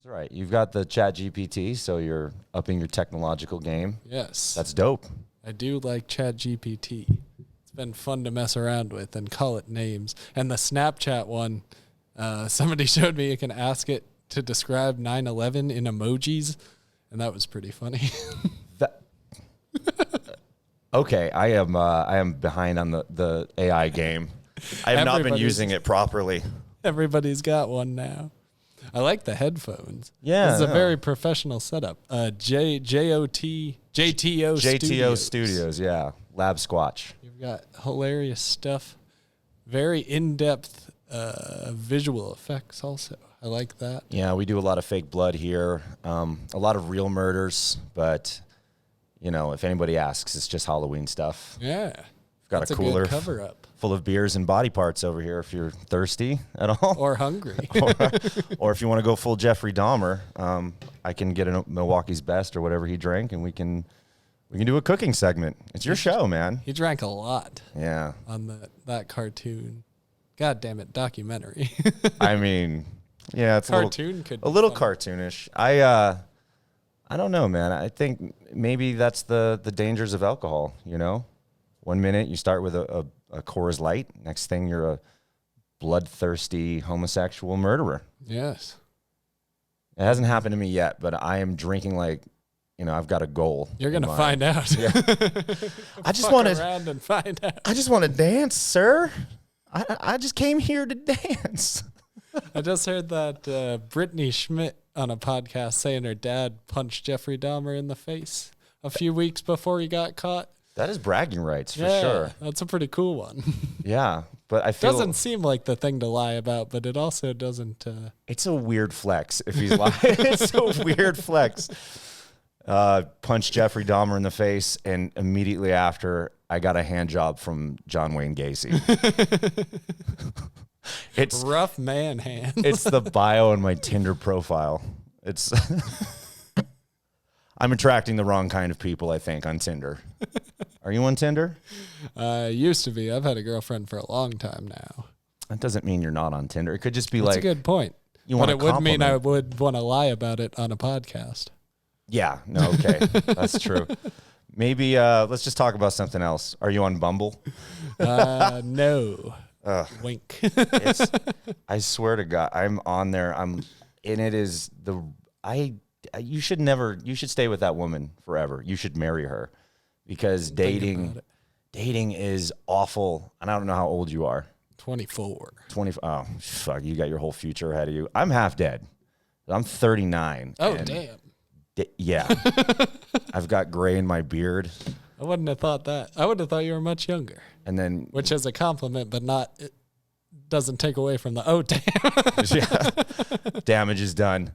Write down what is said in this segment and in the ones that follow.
That's right. You've got the Chat GPT, so you're upping your technological game. Yes. That's dope. I do like Chat GPT. It's been fun to mess around with and call it names. And the Snapchat one, somebody showed me you can ask it to describe 9/11 in emojis, and that was pretty funny. Okay, I am behind on the AI game. I have not been using it properly. Everybody's got one now. I like the headphones. Yeah, this is a very professional setup. JTO Studios, yeah. Lab Squatch. You've got hilarious stuff. Very in-depth visual effects also. I like that. Yeah, we do a lot of fake blood here. A lot of real murders, but you know, if anybody asks, it's just Halloween stuff. Yeah. We've got That's a cooler cover up. Full of beers and body parts over here if you're thirsty at all. Or hungry. or if you want to go full Jeffrey Dahmer, I can get a Milwaukee's Best or whatever he drank, and we can do a cooking segment. It's your show, man. He drank a lot. Yeah. On that cartoon. God damn it, documentary. I mean, yeah, it's a little cartoonish. I don't know, man. I think maybe that's the dangers of alcohol, you know? 1 minute you start with a Coors Light. Next thing you're a bloodthirsty homosexual murderer. Yes. It hasn't happened to me yet, but I am drinking like, you know, I've got a goal. You're going to find out. Yeah. I just want around and find out. I just want to dance, sir. I just came here to dance. I just heard that Brittany Schmidt on a podcast saying her dad punched Jeffrey Dahmer in the face a few weeks before he got caught. That is bragging rights for sure. That's a pretty cool one. Yeah, but I feel doesn't seem like the thing to lie about, but it also doesn't. It's a weird flex if he's lying. It's a weird flex. Punched Jeffrey Dahmer in the face, and immediately after, I got a hand job from John Wayne Gacy. It's rough man hand. It's the bio in my Tinder profile. It's. I'm attracting the wrong kind of people, I think, on Tinder. Are you on Tinder? Used to be. I've had a girlfriend for a long time now. That doesn't mean you're not on Tinder. It could just be That's a good point. But it would mean I would want to lie about it on a podcast. Yeah. No, okay. That's true. Maybe let's just talk about something else. Are you on Bumble? No. Wink. I swear to God, I'm on there. You should stay with that woman forever. You should marry her because dating is awful. And I don't know how old you are. 24. 24. Oh, fuck. You got your whole future ahead of you. I'm half dead. I'm 39. Oh, damn. Yeah. I've got gray in my beard. I wouldn't have thought that. I would have thought you were much younger. And then, which is a compliment, but it doesn't take away from the, oh, damn. Yeah. Damage is done.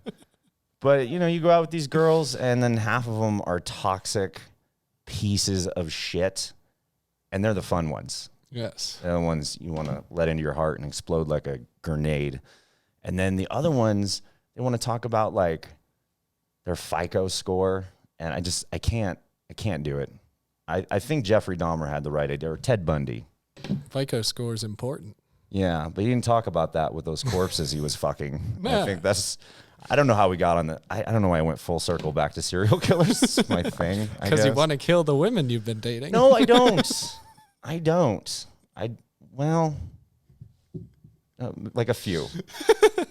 But, you know, you go out with these girls, and then half of them are toxic pieces of shit, and they're the fun ones. Yes. They're the ones you want to let into your heart and explode like a grenade. And then the other ones, they want to talk about, like, their FICO score, and I can't do it. I think Jeffrey Dahmer had the right idea, or Ted Bundy. FICO score is important. Yeah, but he didn't talk about that with those corpses he was fucking. Yeah. I think I don't know how we got on I don't know why I went full circle back to serial killers. It's my thing. Because you want to kill the women you've been dating. No, I don't. Like a few.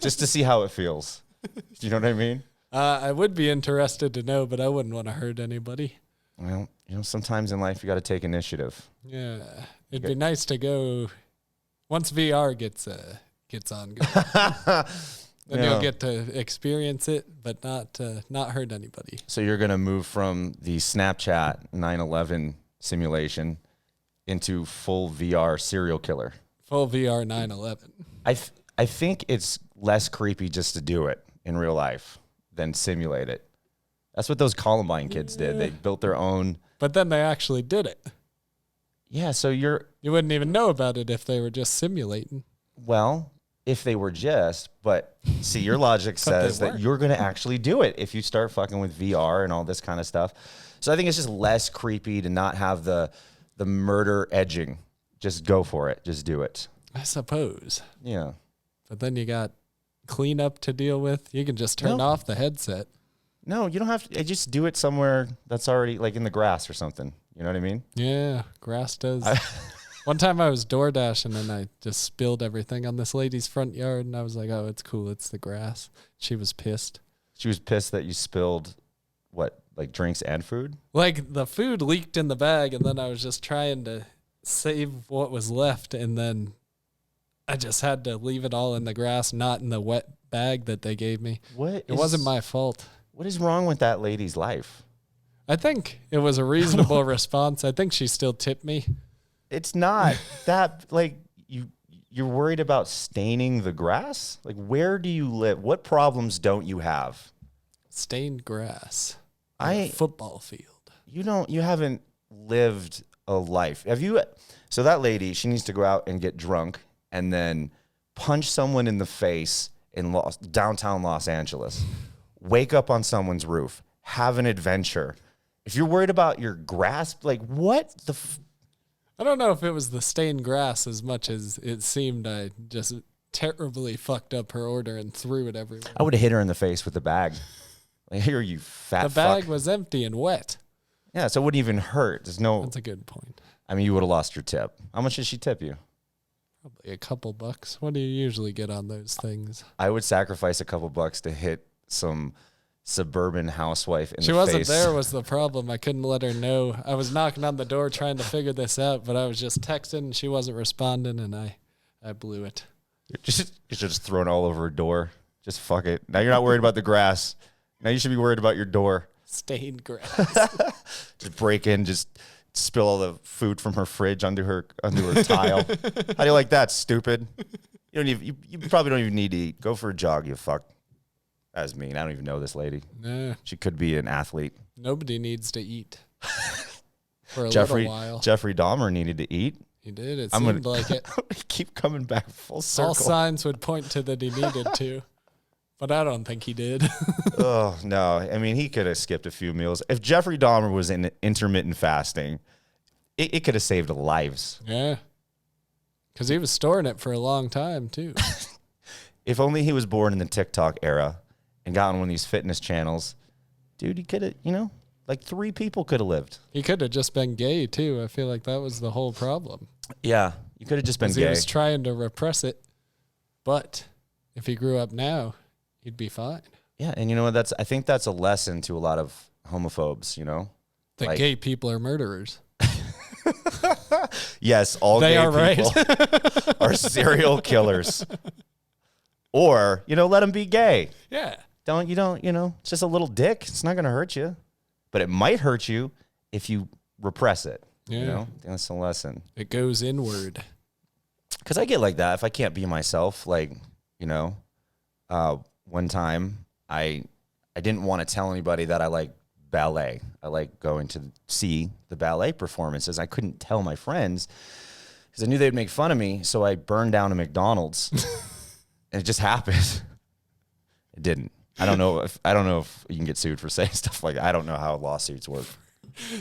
Just to see how it feels. Do you know what I mean? I would be interested to know, but I wouldn't want to hurt anybody. Well, you know, sometimes in life you got to take initiative. Yeah. It'd be nice to go once VR gets on. Then you'll get to experience it, but not hurt anybody. So you're going to move from the Snapchat 9/11 simulation into full VR serial killer. Full VR 9/11. I think it's less creepy just to do it in real life than simulate it. That's what those Columbine kids did. They built their own. But then they actually did it. Yeah, so you wouldn't even know about it if they were just simulating. Well, if they were but see, your logic says that you're going to actually do it if you start fucking with VR and all this kind of stuff. So I think it's just less creepy to not have the murder edging. Just go for it. Just do it. I suppose. Yeah. But then you got cleanup to deal with. You can just turn off the headset. No, you don't have to. Just do it somewhere that's already like in the grass or something. You know what I mean? Yeah, grass does. One time I was door dashing and I just spilled everything on this lady's front yard, and I was like, "Oh, it's cool. It's the grass." She was pissed. She was pissed that you spilled what, like drinks and food? Like the food leaked in the bag, and then I was just trying to save what was left, and then I just had to leave it all in the grass, not in the wet bag that they gave me. It wasn't my fault. What is wrong with that lady's life? I think it was a reasonable response. I think she still tipped me. It's not that, like, you're worried about staining the grass? Like, where do you live? What problems don't you have? Stained grass. A football field. You haven't lived a life. Have you? So that lady, she needs to go out and get drunk and then punch someone in the face in downtown Los Angeles. Wake up on someone's roof, have an adventure. If you're worried about your grass, like what the? I don't know if it was the stained grass as much as it seemed I just terribly fucked up her order and threw it everywhere. I would have hit her in the face with the bag. Like, here, you fat fuck. The bag was empty and wet. Yeah, so it wouldn't even hurt. There's no. That's a good point. I mean, you would have lost your tip. How much did she tip you? Probably a couple bucks. What do you usually get on those things? I would sacrifice a couple bucks to hit some suburban housewife in the face. She wasn't there was the problem. I couldn't let her know. I was knocking on the door trying to figure this out, but I was just texting and she wasn't responding, and I blew it. You're just thrown all over her door. Just fuck it. Now you're not worried about the grass. Now you should be worried about your door. Stained grass. Just break in, just spill all the food from her fridge onto her tile. How do you like that, stupid? You probably don't even need to eat. Go for a jog, you fuck. That's mean. I don't even know this lady. Nah. She could be an athlete. Nobody needs to eat for a little while. Jeffrey Dahmer needed to eat. He did. It seemed like it. Keep coming back full circle. All signs would point to that he needed to, but I don't think he did. Oh, no. I mean, he could have skipped a few meals. If Jeffrey Dahmer was in intermittent fasting, it could have saved lives. Yeah. Because he was storing it for a long time, too. If only he was born in the TikTok era and got on one of these fitness channels, dude, he could have, like 3 people could have lived. He could have just been gay, too. I feel like that was the whole problem. Yeah, you could have just been gay. He was trying to repress it, but if he grew up now, he'd be fine. Yeah, and you know what? I think that's a lesson to a lot of homophobes, That gay people are murderers. Yes, all they gay are people right. are serial killers. Or, let them be gay. Yeah. It's just a little dick. It's not going to hurt you. But it might hurt you if you repress it. Yeah. That's a lesson. It goes inward. Because I get like that. If I can't be myself, one time I didn't want to tell anybody that I like ballet. I like going to see the ballet performances. I couldn't tell my friends because I knew they'd make fun of me. So I burned down a McDonald's. And it just happened. It didn't. I don't know if you can get sued for saying stuff like that. I don't know how lawsuits work.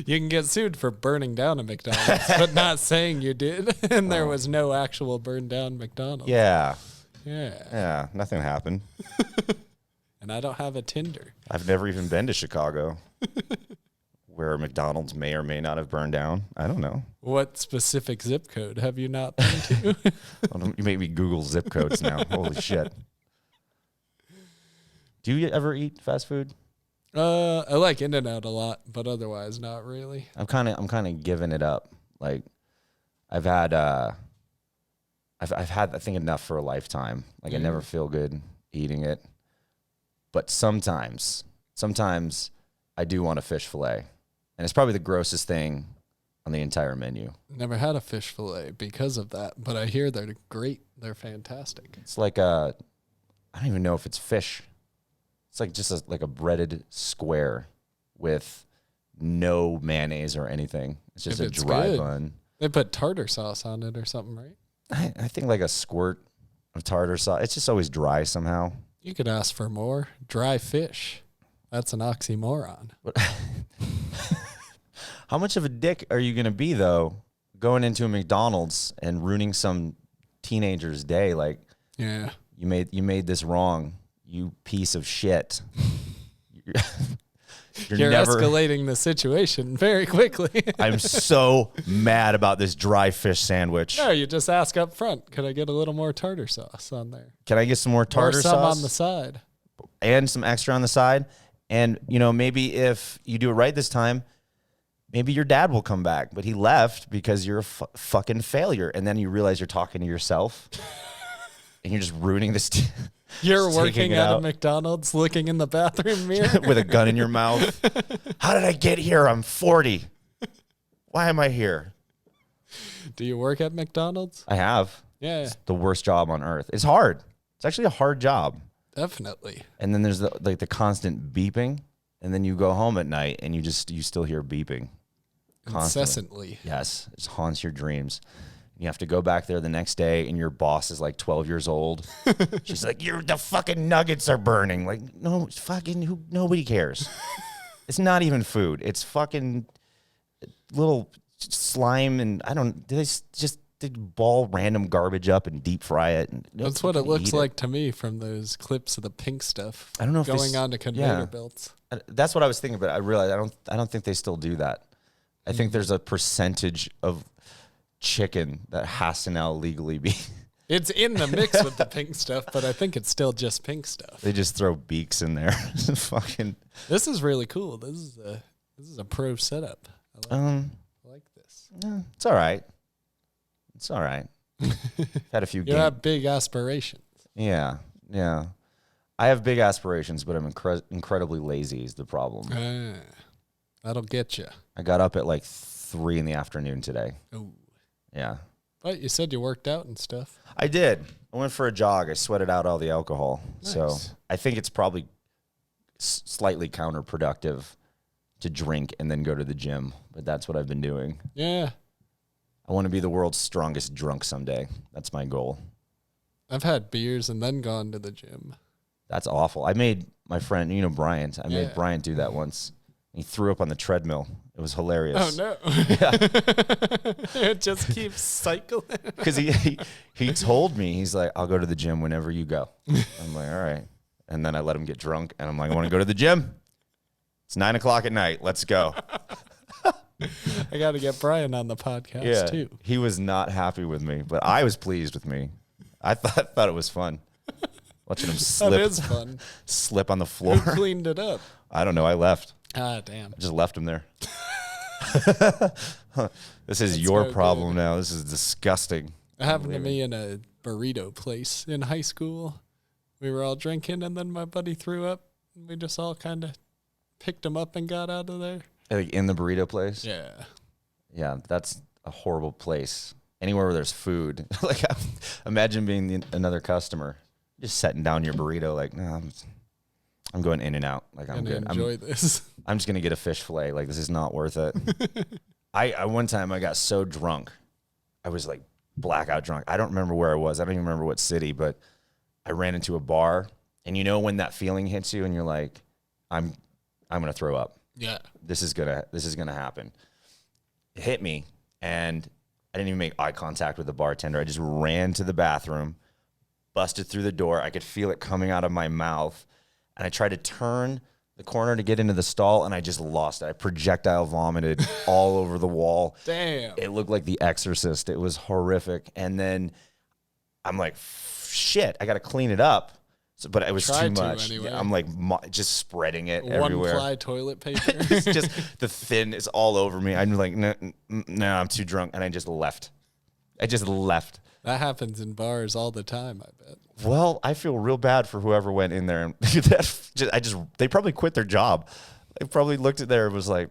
You can get sued for burning down a McDonald's, but not saying you did, and there was no actual burned down McDonald's. Yeah. Yeah. Yeah, nothing happened. And I don't have a Tinder. I've never even been to Chicago, where McDonald's may or may not have burned down. I don't know. What specific zip code have you not been to? You made me Google zip codes now. Holy shit. Do you ever eat fast food? I like In-N-Out a lot, but otherwise not really. I'm kind of giving it up. Like I've had I think enough for a lifetime. Like I never feel good eating it. But sometimes I do want a fish fillet. And it's probably the grossest thing on the entire menu. Never had a fish fillet because of that, but I hear they're great. They're fantastic. It's like I don't even know if it's fish. It's like just like a breaded square with no mayonnaise or anything. It's just a dry bun. They put tartar sauce on it or something, right? I think like a squirt of tartar sauce. It's just always dry somehow. You could ask for more. Dry fish. That's an oxymoron. How much of a dick are you going to be, though, going into a McDonald's and ruining some teenager's day? Like, yeah. You made this wrong. You piece of shit. You're escalating the situation very quickly. I'm so mad about this dry fish sandwich. No, you just ask up front, could I get a little more tartar sauce on there? Can I get some more tartar sauce? Or some on the side. And some extra on the side. And, maybe if you do it right this time, maybe your dad will come back. But he left because you're a fucking failure. And then you realize you're talking to yourself. And you're just ruining this. You're working at a McDonald's looking in the bathroom mirror. With a gun in your mouth. How did I get here? I'm 40. Why am I here? Do you work at McDonald's? I have. Yeah. It's the worst job on earth. It's hard. It's actually a hard job. Definitely. And then there's the constant beeping. And then you go home at night and you still hear beeping. Constantly. Incessantly. Yes. It haunts your dreams. You have to go back there the next day, and your boss is like 12 years old. She's like, the fucking nuggets are burning. Like, no, nobody cares. It's not even food. It's fucking little slime, and they ball random garbage up and deep fry it. And that's what it looks like to me from those clips of the pink stuff. I don't know if going onto conveyor belts. That's what I was thinking, but I realized I don't think they still do that. I think there's a percentage of chicken that has to now legally be. It's in the mix with the pink stuff, but I think it's still just pink stuff. They just throw beaks in there. Fucking. This is really cool. This is a pro setup. I like this. It's all right. It's all right. Had a few. You have big aspirations. Yeah. I have big aspirations, but I'm incredibly lazy. Is the problem? That'll get you. I got up at like 3 p.m. today. Oh. Yeah. But you said you worked out and stuff. I did. I went for a jog. I sweated out all the alcohol. Nice. So I think it's probably slightly counterproductive to drink and then go to the gym. But that's what I've been doing. Yeah. I want to be the world's strongest drunk someday. That's my goal. I've had beers and then gone to the gym. That's awful. I made my friend, Bryant. I made Bryant do that once. He threw up on the treadmill. It was hilarious. Oh, no. Yeah. It just keeps cycling. Because he told me, he's like, I'll go to the gym whenever you go. I'm like, all right. And then I let him get drunk. And I'm like, I want to go to the gym. It's 9:00 at night. Let's go. I got to get Brian on the podcast, too. He was not happy with me, but I was pleased with me. I thought it was fun. Watching him slip. That is fun. Slip on the floor. Who cleaned it up? I don't know. I left. Ah, damn. I just left him there. This is your problem now. This is disgusting. It happened to me in a burrito place in high school. We were all drinking, and then my buddy threw up. And we just all kind of picked him up and got out of there. Like in the burrito place? Yeah. Yeah, that's a horrible place. Anywhere where there's food. Like, imagine being another customer. Just setting down your burrito like, no, I'm going in and out. Like, I'm good. Enjoy this. I'm just going to get a fish fillet. Like, this is not worth it. I one time I got so drunk. I was like blackout drunk. I don't remember where I was. I don't even remember what city, but I ran into a bar. And you know when that feeling hits you and you're like, I'm going to throw up. Yeah. This is going to happen. It hit me, and I didn't even make eye contact with the bartender. I just ran to the bathroom, busted through the door. I could feel it coming out of my mouth. And I tried to turn the corner to get into the stall, and I just lost it. I projectile vomited all over the wall. Damn. It looked like The Exorcist. It was horrific. And then I'm like, shit, I got to clean it up. So, but it was too much. Anyway. Yeah, I'm like just spreading it everywhere. 1-ply toilet paper. It's just the thin is all over me. I'm like, no, I'm too drunk. And I just left. That happens in bars all the time, I bet. Well, I feel real bad for whoever went in there. They probably quit their job. They probably looked at there and was like,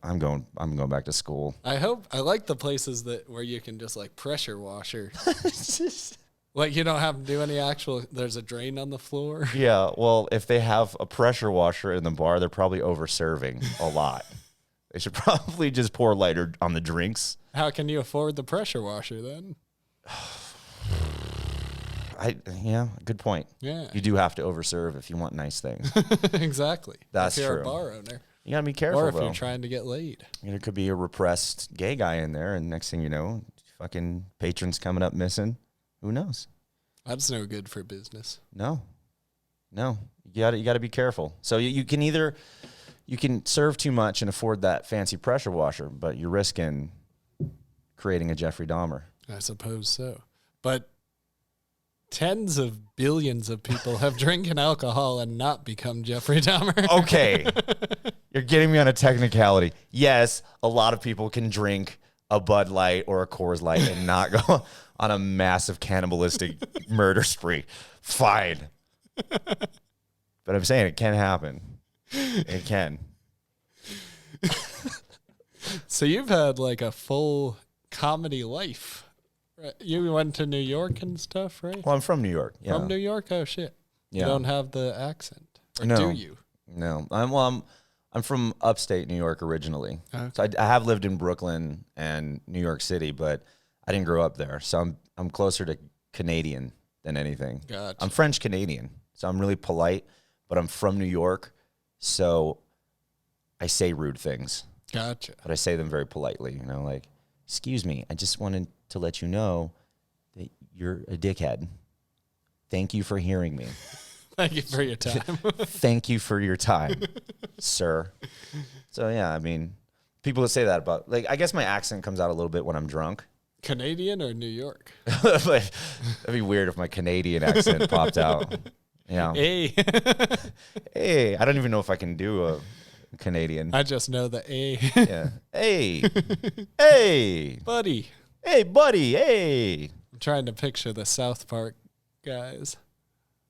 I'm going back to school. I like the places where you can just like pressure washer. Like you don't have to do any there's a drain on the floor. Yeah, well, if they have a pressure washer in the bar, they're probably over-serving a lot. They should probably just pour lighter on the drinks. How can you afford the pressure washer then? Good point. Yeah. You do have to overserve if you want nice things. Exactly. That's if you're true. A bar owner. You gotta be careful, or if you're trying to get laid. There could be a repressed gay guy in there, and next thing you know, fucking patrons coming up missing. Who knows? That's no good for business. No. You gotta be careful. So you can serve too much and afford that fancy pressure washer, but you're risking creating a Jeffrey Dahmer. I suppose so. But tens of billions of people have drinking alcohol and not become Jeffrey Dahmer. Okay. You're getting me on a technicality. Yes, a lot of people can drink a Bud Light or a Coors Light and not go on a massive cannibalistic murder spree. Fine. But I'm saying it can happen. It can. So you've had like a full comedy life. Right? You went to New York and stuff, right? Well, I'm from New York. Yeah. From New York? Oh, shit. Yeah. You don't have the accent. Or No. do you? No. I'm from upstate New York originally. Okay. So I have lived in Brooklyn and New York City, but I didn't grow up there. So I'm closer to Canadian than anything. Gotcha. I'm French Canadian. So I'm really polite, but I'm from New York. So I say rude things. Gotcha. But I say them very politely, like, excuse me, I just wanted to let you know that you're a dickhead. Thank you for hearing me. Thank you for your time. Thank you for your time, sir. So, yeah, I mean, people that say that about, like, I guess my accent comes out a little bit when I'm drunk. Canadian or New York? That'd be weird if my Canadian accent popped out. Yeah. Hey. Hey, I don't even know if I can do a Canadian. I just know the A. Yeah. Hey. Hey. Buddy. Hey, buddy. Hey. I'm trying to picture the South Park guys.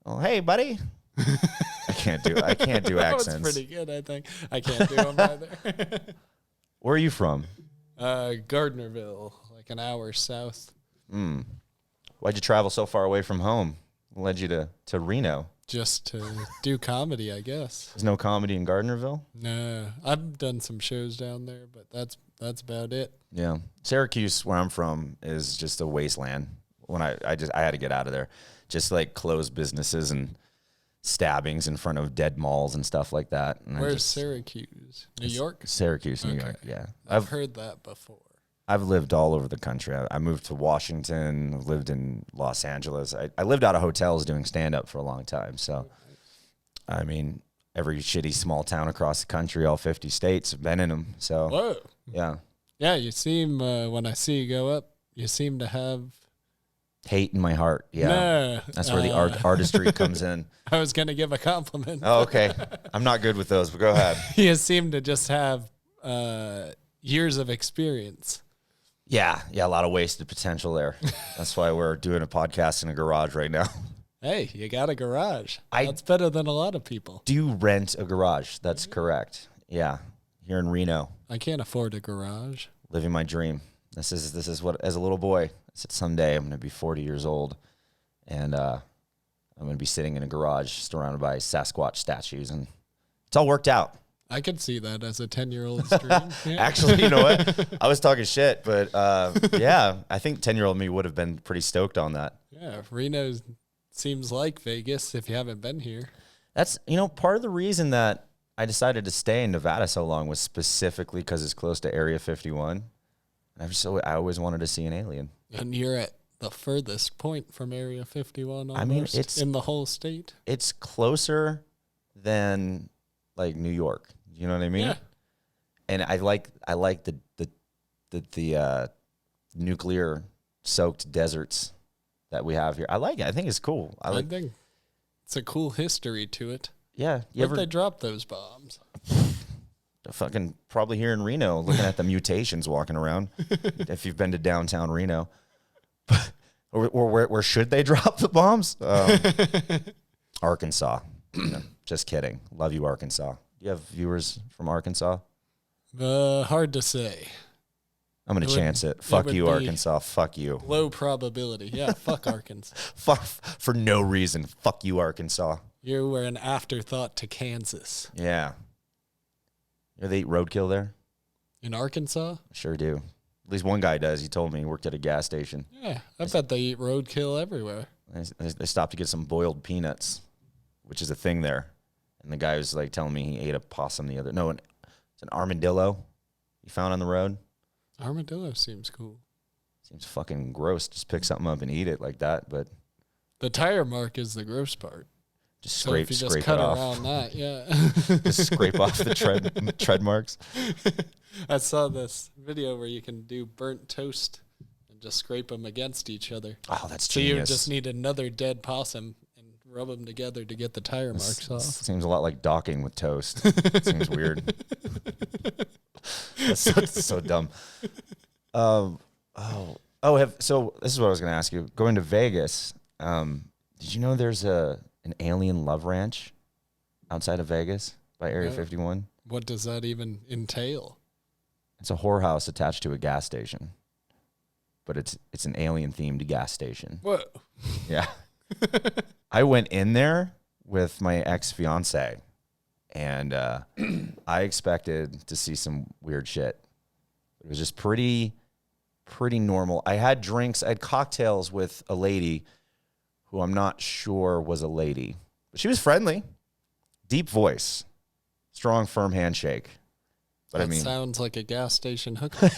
Oh, hey, buddy. I can't do accents. That was pretty good, I think. I can't do them either. Where are you from? Gardnerville, like an hour south. Why'd you travel so far away from home? What led you to Reno? Just to do comedy, I guess. There's no comedy in Gardnerville? No, I've done some shows down there, but that's about it. Yeah. Syracuse, where I'm from, is just a wasteland. When I had to get out of there. Just like closed businesses and stabbings in front of dead malls and stuff like that. And Where's Syracuse? New York? Syracuse, New York, yeah. I've heard that before. I've lived all over the country. I moved to Washington, lived in Los Angeles. I lived out of hotels doing stand-up for a long time. So, I mean, every shitty small town across the country, all 50 states, I've been in them. So, Whoa. Yeah. Yeah, you seem, when I see you go up, you seem to have... hate in my heart. Yeah. No, that's where the artistry comes in. I was going to give a compliment. Oh, okay. I'm not good with those, but go ahead. You seem to just have years of experience. Yeah, a lot of wasted potential there. That's why we're doing a podcast in a garage right now. Hey, you got a garage. That's better than a lot of people. Do rent a garage. That's correct. Yeah, here in Reno. I can't afford a garage. Living my dream. This is what, as a little boy, I said someday I'm going to be 40 years old, and I'm going to be sitting in a garage surrounded by Sasquatch statues, and it's all worked out. I could see that as a 10-year-old's dream. Yeah. Actually, you know what? I was talking shit, but yeah, I think 10-year-old me would have been pretty stoked on that. Yeah, Reno seems like Vegas if you haven't been here. That's, part of the reason that I decided to stay in Nevada so long was specifically because it's close to Area 51. I always wanted to see an alien. And you're at the furthest point from Area 51 almost, I mean, it's in the whole state. It's closer than like New York. You know what I mean? Yeah. And I like the nuclear soaked deserts that we have here. I like it. I think it's cool. I think it's a cool history to it. Yeah. Where'd they drop those bombs? Fucking probably here in Reno, looking at the mutations walking around. If you've been to downtown Reno, or where should they drop the bombs? Arkansas. No, just kidding. Love you, Arkansas. Do you have viewers from Arkansas? Hard to say. I'm gonna chance it. Fuck you, Arkansas. Fuck you. Low probability. Yeah. Fuck Arkansas. For no reason. Fuck you, Arkansas. You were an afterthought to Kansas. Yeah. They eat roadkill there? In Arkansas? Sure do. At least one guy does. He told me he worked at a gas station. Yeah, I bet they eat roadkill everywhere. They stopped to get some boiled peanuts, which is a thing there. And the guy was like telling me he ate a possum it's an armadillo he found on the road. Armadillo seems cool. Seems fucking gross. Just pick something up and eat it like that. But The tire mark is the gross part. Just scrape, so if you scrape just cut it off. around that, yeah. Just scrape off the tread marks. I saw this video where you can do burnt toast and just scrape them against each other. Oh, that's so genius. You just need another dead possum and rub them together to get the tire marks off. Seems a lot like docking with toast. Seems weird. That's so dumb. So this is what I was going to ask you. Going to Vegas, did you know there's an alien love ranch outside of Vegas by Area 51? What does that even entail? It's a whorehouse attached to a gas station, but it's an alien-themed gas station. Whoa. Yeah. I went in there with my ex-fiance, and I expected to see some weird shit. It was just pretty normal. I had drinks. I had cocktails with a lady who I'm not sure was a lady, but she was friendly. Deep voice, strong, firm handshake. But that sounds like a gas station hooker.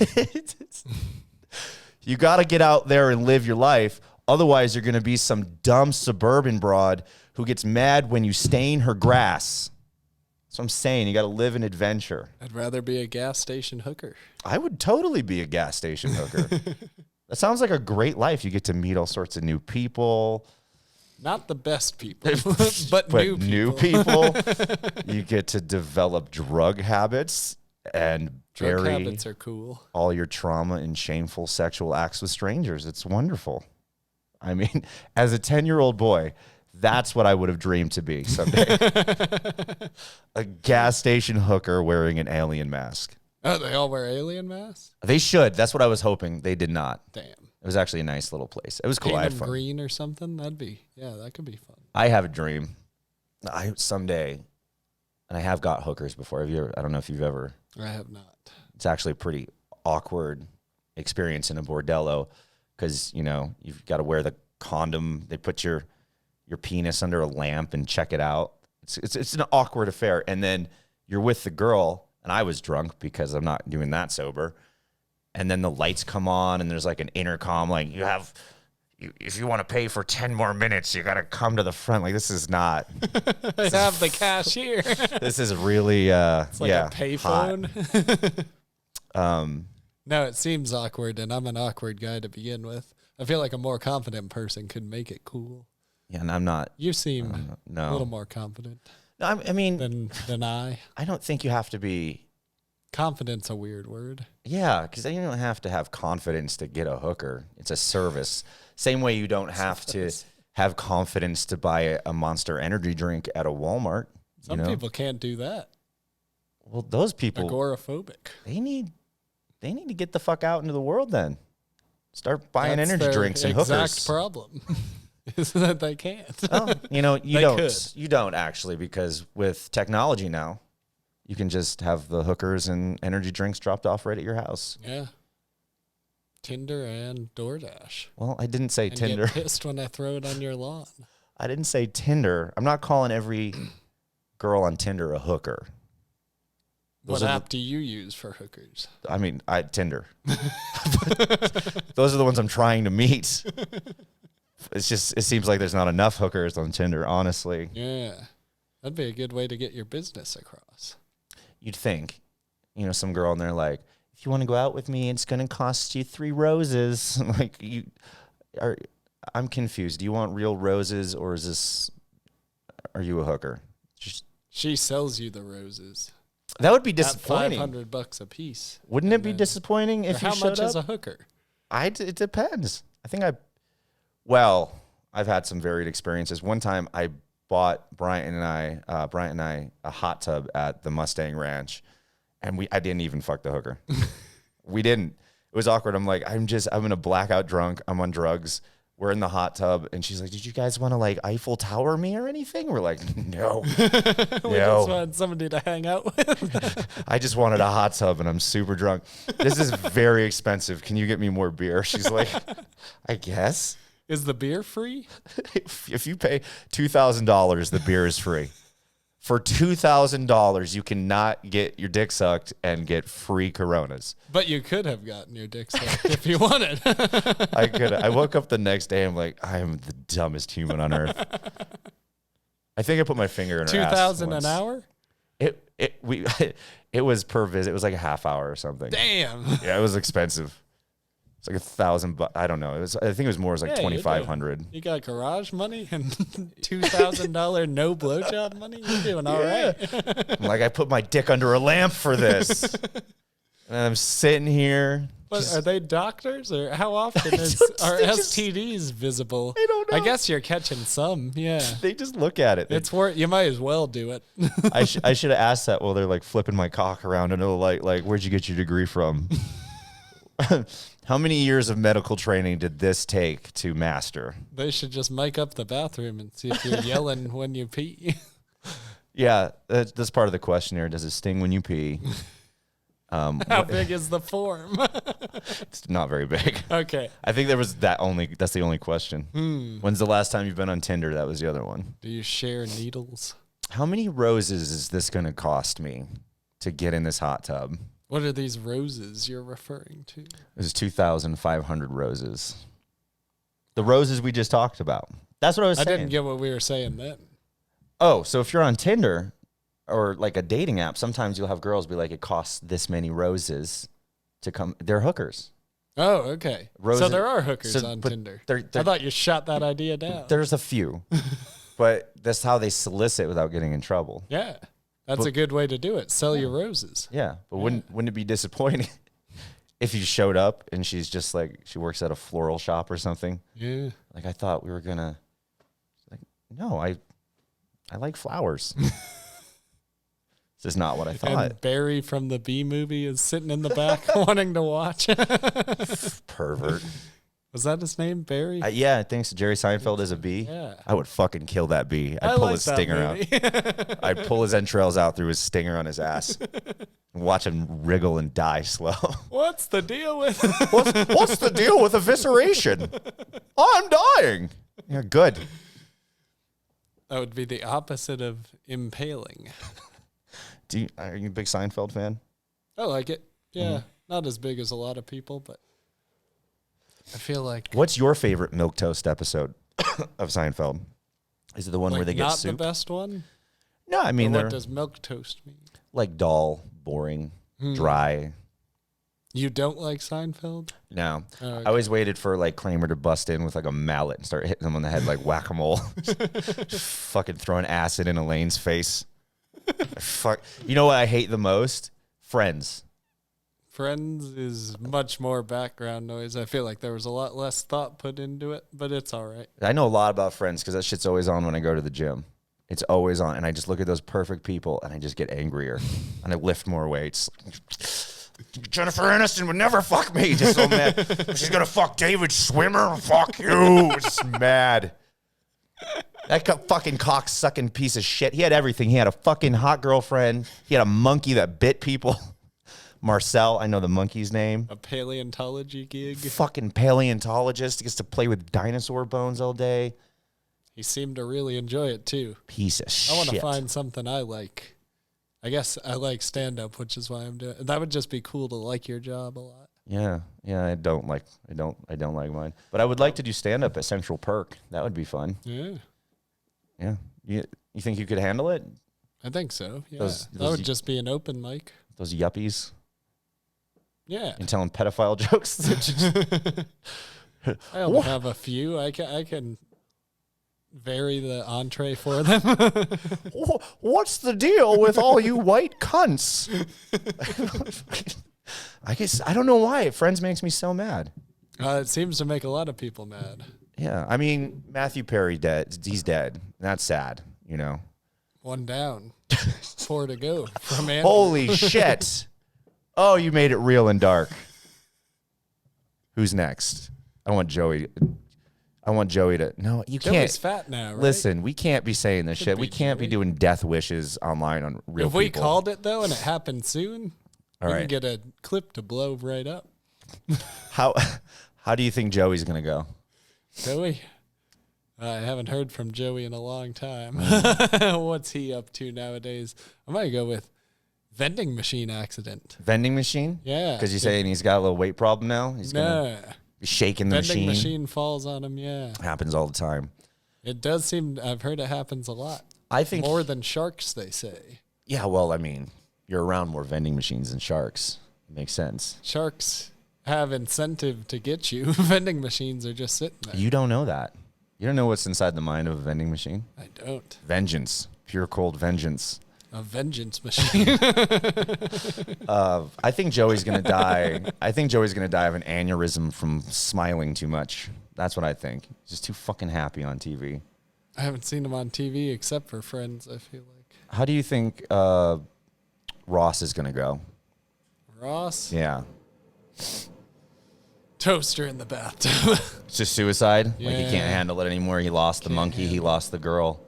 You got to get out there and live your life. Otherwise, you're going to be some dumb suburban broad who gets mad when you stain her grass. That's what I'm saying. You got to live an adventure. I'd rather be a gas station hooker. I would totally be a gas station hooker. That sounds like a great life. You get to meet all sorts of new people. Not the best people, but new people. You get to develop drug habits and drug habits are cool. All your trauma and shameful sexual acts with strangers. It's wonderful. I mean, as a 10-year-old boy, that's what I would have dreamed to be someday. A gas station hooker wearing an alien mask. Oh, they all wear alien masks? They should. That's what I was hoping. They did not. Damn. It was actually a nice little place. It was cool. Paint I had them fun. Green or something? That could be fun. I have a dream. Someday, and I have got hookers before. I don't know if you've ever. I have not. It's actually a pretty awkward experience in a bordello because, you've got to wear the condom. They put your penis under a lamp and check it out. It's an awkward affair. And then you're with the girl, and I was drunk because I'm not doing that sober. And then the lights come on, and there's like an intercom, like if you want to pay for 10 more minutes, you got to come to the front. Like, this is not. I have the cash here. This is really, it's like a payphone. No, it seems awkward, and I'm an awkward guy to begin with. I feel like a more confident person could make it cool. Yeah, and I'm not. You seem a little more confident. No, I mean, than I. I don't think you have to be. Confidence a weird word. Yeah, because you don't have to have confidence to get a hooker. It's a service. Same way you don't have to have confidence to buy a Monster Energy drink at a Walmart. Some people can't do that. Well, those people agoraphobic. They need to get the fuck out into the world then. Start buying energy drinks and hookers. Exact problem is that they can't. Well, you don't actually, because with technology now, you can just have the hookers and energy drinks dropped off right at your house. Yeah. Tinder and DoorDash. Well, I didn't say Tinder. Get pissed when I throw it on your lawn. I didn't say Tinder. I'm not calling every girl on Tinder a hooker. What app do you use for hookers? I mean, Tinder. Those are the ones I'm trying to meet. It seems like there's not enough hookers on Tinder, honestly. Yeah. That'd be a good way to get your business across. You'd think, some girl in there like, if you want to go out with me, it's going to cost you 3 roses. I'm confused. Do you want real roses, or are you a hooker? She sells you the roses. That would be disappointing. At $500 a piece. Wouldn't it be disappointing if you showed up? How much is a hooker? It depends. I've had some varied experiences. One time I bought Bryant and I a hot tub at the Mustang Ranch, and I didn't even fuck the hooker. We didn't. It was awkward. I'm like, I'm in a blackout drunk. I'm on drugs. We're in the hot tub, and she's like, "Did you guys want to like Eiffel Tower me or anything?" We're like, "No, we just wanted somebody to hang out with." I just wanted a hot tub, and I'm super drunk. This is very expensive. Can you get me more beer? She's like, "I guess." Is the beer free? If you pay $2,000, the beer is free. For $2,000, you cannot get your dick sucked and get free Coronas. But you could have gotten your dick sucked if you wanted. I could. I woke up the next day. I'm like, I am the dumbest human on earth. I think I put my finger in her ass. $2,000 an hour? It was per visit. It was like a half hour or something. Damn. Yeah, it was expensive. It's like $1,000. I don't know. I think it was more. It was like 2,500. You got garage money and $2,000 no blowjob money. You're doing all right. I'm like, I put my dick under a lamp for this, and I'm sitting here. But are they doctors, or how often are STDs visible? I don't know. I guess you're catching some. Yeah. They just look at it. It's worth. You might as well do it. I should have asked that while they're like flipping my cock around and they're like, where'd you get your degree from? How many years of medical training did this take to master? They should just mic up the bathroom and see if you're yelling when you pee. Yeah, that's part of the questionnaire. Does it sting when you pee? How big is the form? It's not very big. Okay. I think that's the only question. When's the last time you've been on Tinder? That was the other one. Do you share needles? How many roses is this going to cost me to get in this hot tub? What are these roses you're referring to? This is 2,500 roses. The roses we just talked about. That's what I was saying. I didn't get what we were saying then. Oh, so if you're on Tinder or like a dating app, sometimes you'll have girls be like, it costs this many roses to come. They're hookers. Oh, okay. So there are hookers on Tinder. I thought you shot that idea down. There's a few. But that's how they solicit without getting in trouble. Yeah. That's a good way to do it. Sell your roses. Yeah, but wouldn't it be disappointing if you showed up and she's just like, she works at a floral shop or something? Yeah. Like, I thought we were going to, like, no, I like flowers. This is not what I thought. And Barry from the Bee Movie is sitting in the back wanting to watch. Pervert. Was that his name, Barry? Yeah, I think so. Jerry Seinfeld is a bee. Yeah. I would fucking kill that bee. I'd pull his stinger out. I'd pull his entrails out through his stinger on his ass. And watch him wriggle and die slow. What's the deal with what's the deal with evisceration? I'm dying. Yeah, good. That would be the opposite of impaling. Are you a big Seinfeld fan? I like it. Yeah. Not as big as a lot of people, but I feel like. What's your favorite milquetoast episode of Seinfeld? Is it the one where they get soup? Not the best one? No, I mean, what does milquetoast mean? Like dull, boring, dry. You don't like Seinfeld? No. Oh, okay. I always waited for like Kramer to bust in with like a mallet and start hitting him on the head like whack-a-mole. Just fucking throwing acid in Elaine's face. Fuck. You know what I hate the most? Friends. Friends is much more background noise. I feel like there was a lot less thought put into it, but it's all right. I know a lot about Friends because that shit's always on when I go to the gym. It's always on, and I just look at those perfect people, and I just get angrier, and I lift more weights. Jennifer Aniston would never fuck me. Just so mad. She's gonna fuck David Schwimmer. Fuck you. Just mad. That fucking cock-sucking piece of shit. He had everything. He had a fucking hot girlfriend. He had a monkey that bit people. Marcel, I know the monkey's name. A paleontology gig. Fucking paleontologist. He gets to play with dinosaur bones all day. He seemed to really enjoy it, too. Piece of shit. I want to find something I like. I guess I like stand-up, which is why I'm doing it. That would just be cool to like your job a lot. Yeah, I don't like mine. But I would like to do stand-up at Central Perk. That would be fun. Yeah. Yeah. You think you could handle it? I think so, yeah. That would just be an open mic. Those yuppies. Yeah. And telling pedophile jokes. I only have a few. I can vary the entree for them. What's the deal with all you white cunts? I guess I don't know why. Friends makes me so mad. It seems to make a lot of people mad. Yeah, I mean Matthew Perry dead. He's dead. That's sad. You know. One down, 4 to go from Andrew. Holy shit! Oh, you made it real and dark. Who's next? I want Joey to. No, you can't. Joey's fat now, right? Listen, we can't be saying this shit. We can't be doing death wishes online on real people. If we called it, though, and it happened soon, we can get a clip to blow right up. How do you think Joey's going to go? Joey? I haven't heard from Joey in a long time. What's he up to nowadays? I might go with vending machine accident. Vending machine? Yeah. Because you're saying he's got a little weight problem now? He's going to be shaking the vending machine? machine falls on him, yeah. Happens all the time. It does seem, I've heard it happens a lot. I think more than sharks, they say. Yeah, well, I mean, you're around more vending machines than sharks. It makes sense. Sharks have incentive to get you. Vending machines are just sitting there. You don't know that. You don't know what's inside the mind of a vending machine? I don't. Vengeance. Pure cold vengeance. A vengeance machine. I think Joey's going to die. I think Joey's going to die of an aneurysm from smiling too much. That's what I think. He's just too fucking happy on TV. I haven't seen him on TV except for Friends, I feel like. How do you think Ross is going to go? Ross? Yeah. Toaster in the bathtub. It's just suicide? Yeah. Like he can't handle it anymore. He lost the monkey. He lost the girl.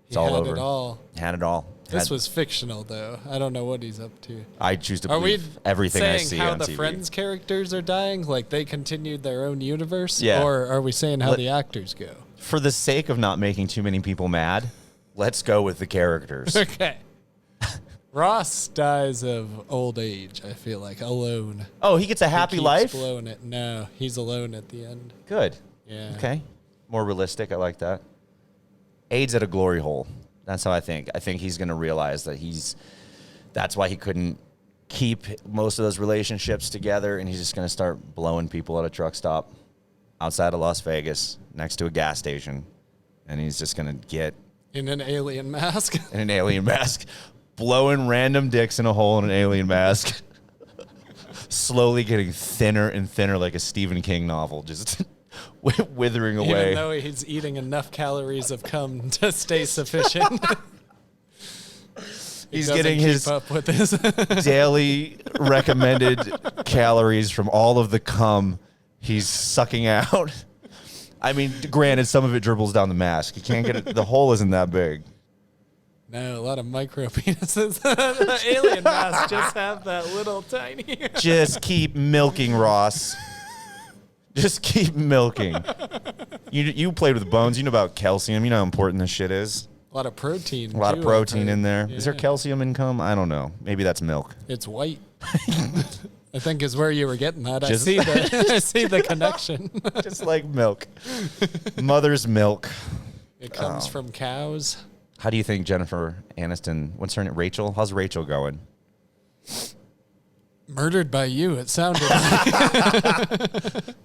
It's all over. Had it all. Had it all. This was fictional, though. I don't know what he's up to. I choose to believe everything I see on TV. Are we saying how the Friends characters are dying? Like they continued their own universe? Yeah. Or are we saying how the actors go? For the sake of not making too many people mad, let's go with the characters. Okay. Ross dies of old age, I feel like, alone. Oh, he gets a happy life? Blowing it. No, he's alone at the end. Good. Yeah. Okay. More realistic. I like that. AIDS at a glory hole. That's how I think. I think he's going to realize that that's why he couldn't keep most of those relationships together, and he's just going to start blowing people at a truck stop outside of Las Vegas next to a gas station, and he's just going to get... In an alien mask? In an alien mask. Blowing random dicks in a hole in an alien mask. Slowly getting thinner and thinner like a Stephen King novel, just withering away. Even though he's eating enough calories of cum to stay sufficient. He's getting his up with his daily recommended calories from all of the cum he's sucking out. I mean, granted, some of it dribbles down the mask. You can't get it. The hole isn't that big. No, a lot of micro penises. The alien masks just have that little tiny. Just keep milking, Ross. Just keep milking. You played with bones. You know about calcium. You know how important this shit is. A lot of protein. A lot of protein in there. Yeah. Is there calcium in cum? I don't know. Maybe that's milk. It's white. I think is where you were getting that. I see the connection. Just like milk. Mother's milk. It comes from cows. How do you think Jennifer Aniston, what's her name? Rachel? How's Rachel going? Murdered by you, it sounded like.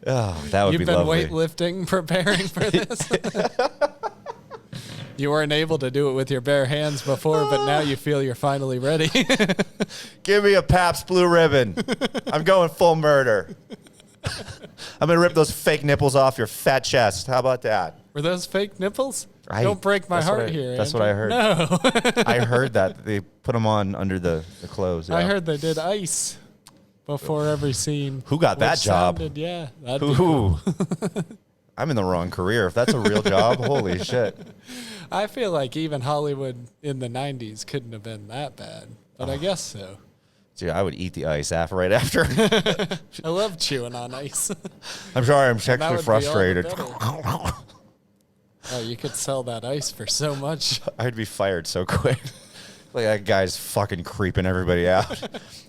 Oh, that would be lovely. You've been weightlifting, preparing for this. You weren't able to do it with your bare hands before, but now you feel you're finally ready. Give me a Pabst Blue Ribbon. I'm going full murder. I'm going to rip those fake nipples off your fat chest. How about that? Were those fake nipples? Don't break my heart here. That's Andrew. what I heard. No. I heard that. They put them on under the clothes. Yeah. I heard they did ice before every scene. Who got that job? Yeah. Who? I'm in the wrong career. If that's a real job, holy shit. I feel like even Hollywood in the 90s couldn't have been that bad, but I guess so. Dude, I would eat the ice right after. I love chewing on ice. I'm sorry, I'm sexually frustrated. Oh, you could sell that ice for so much. I'd be fired so quick. Like that guy's fucking creeping everybody out.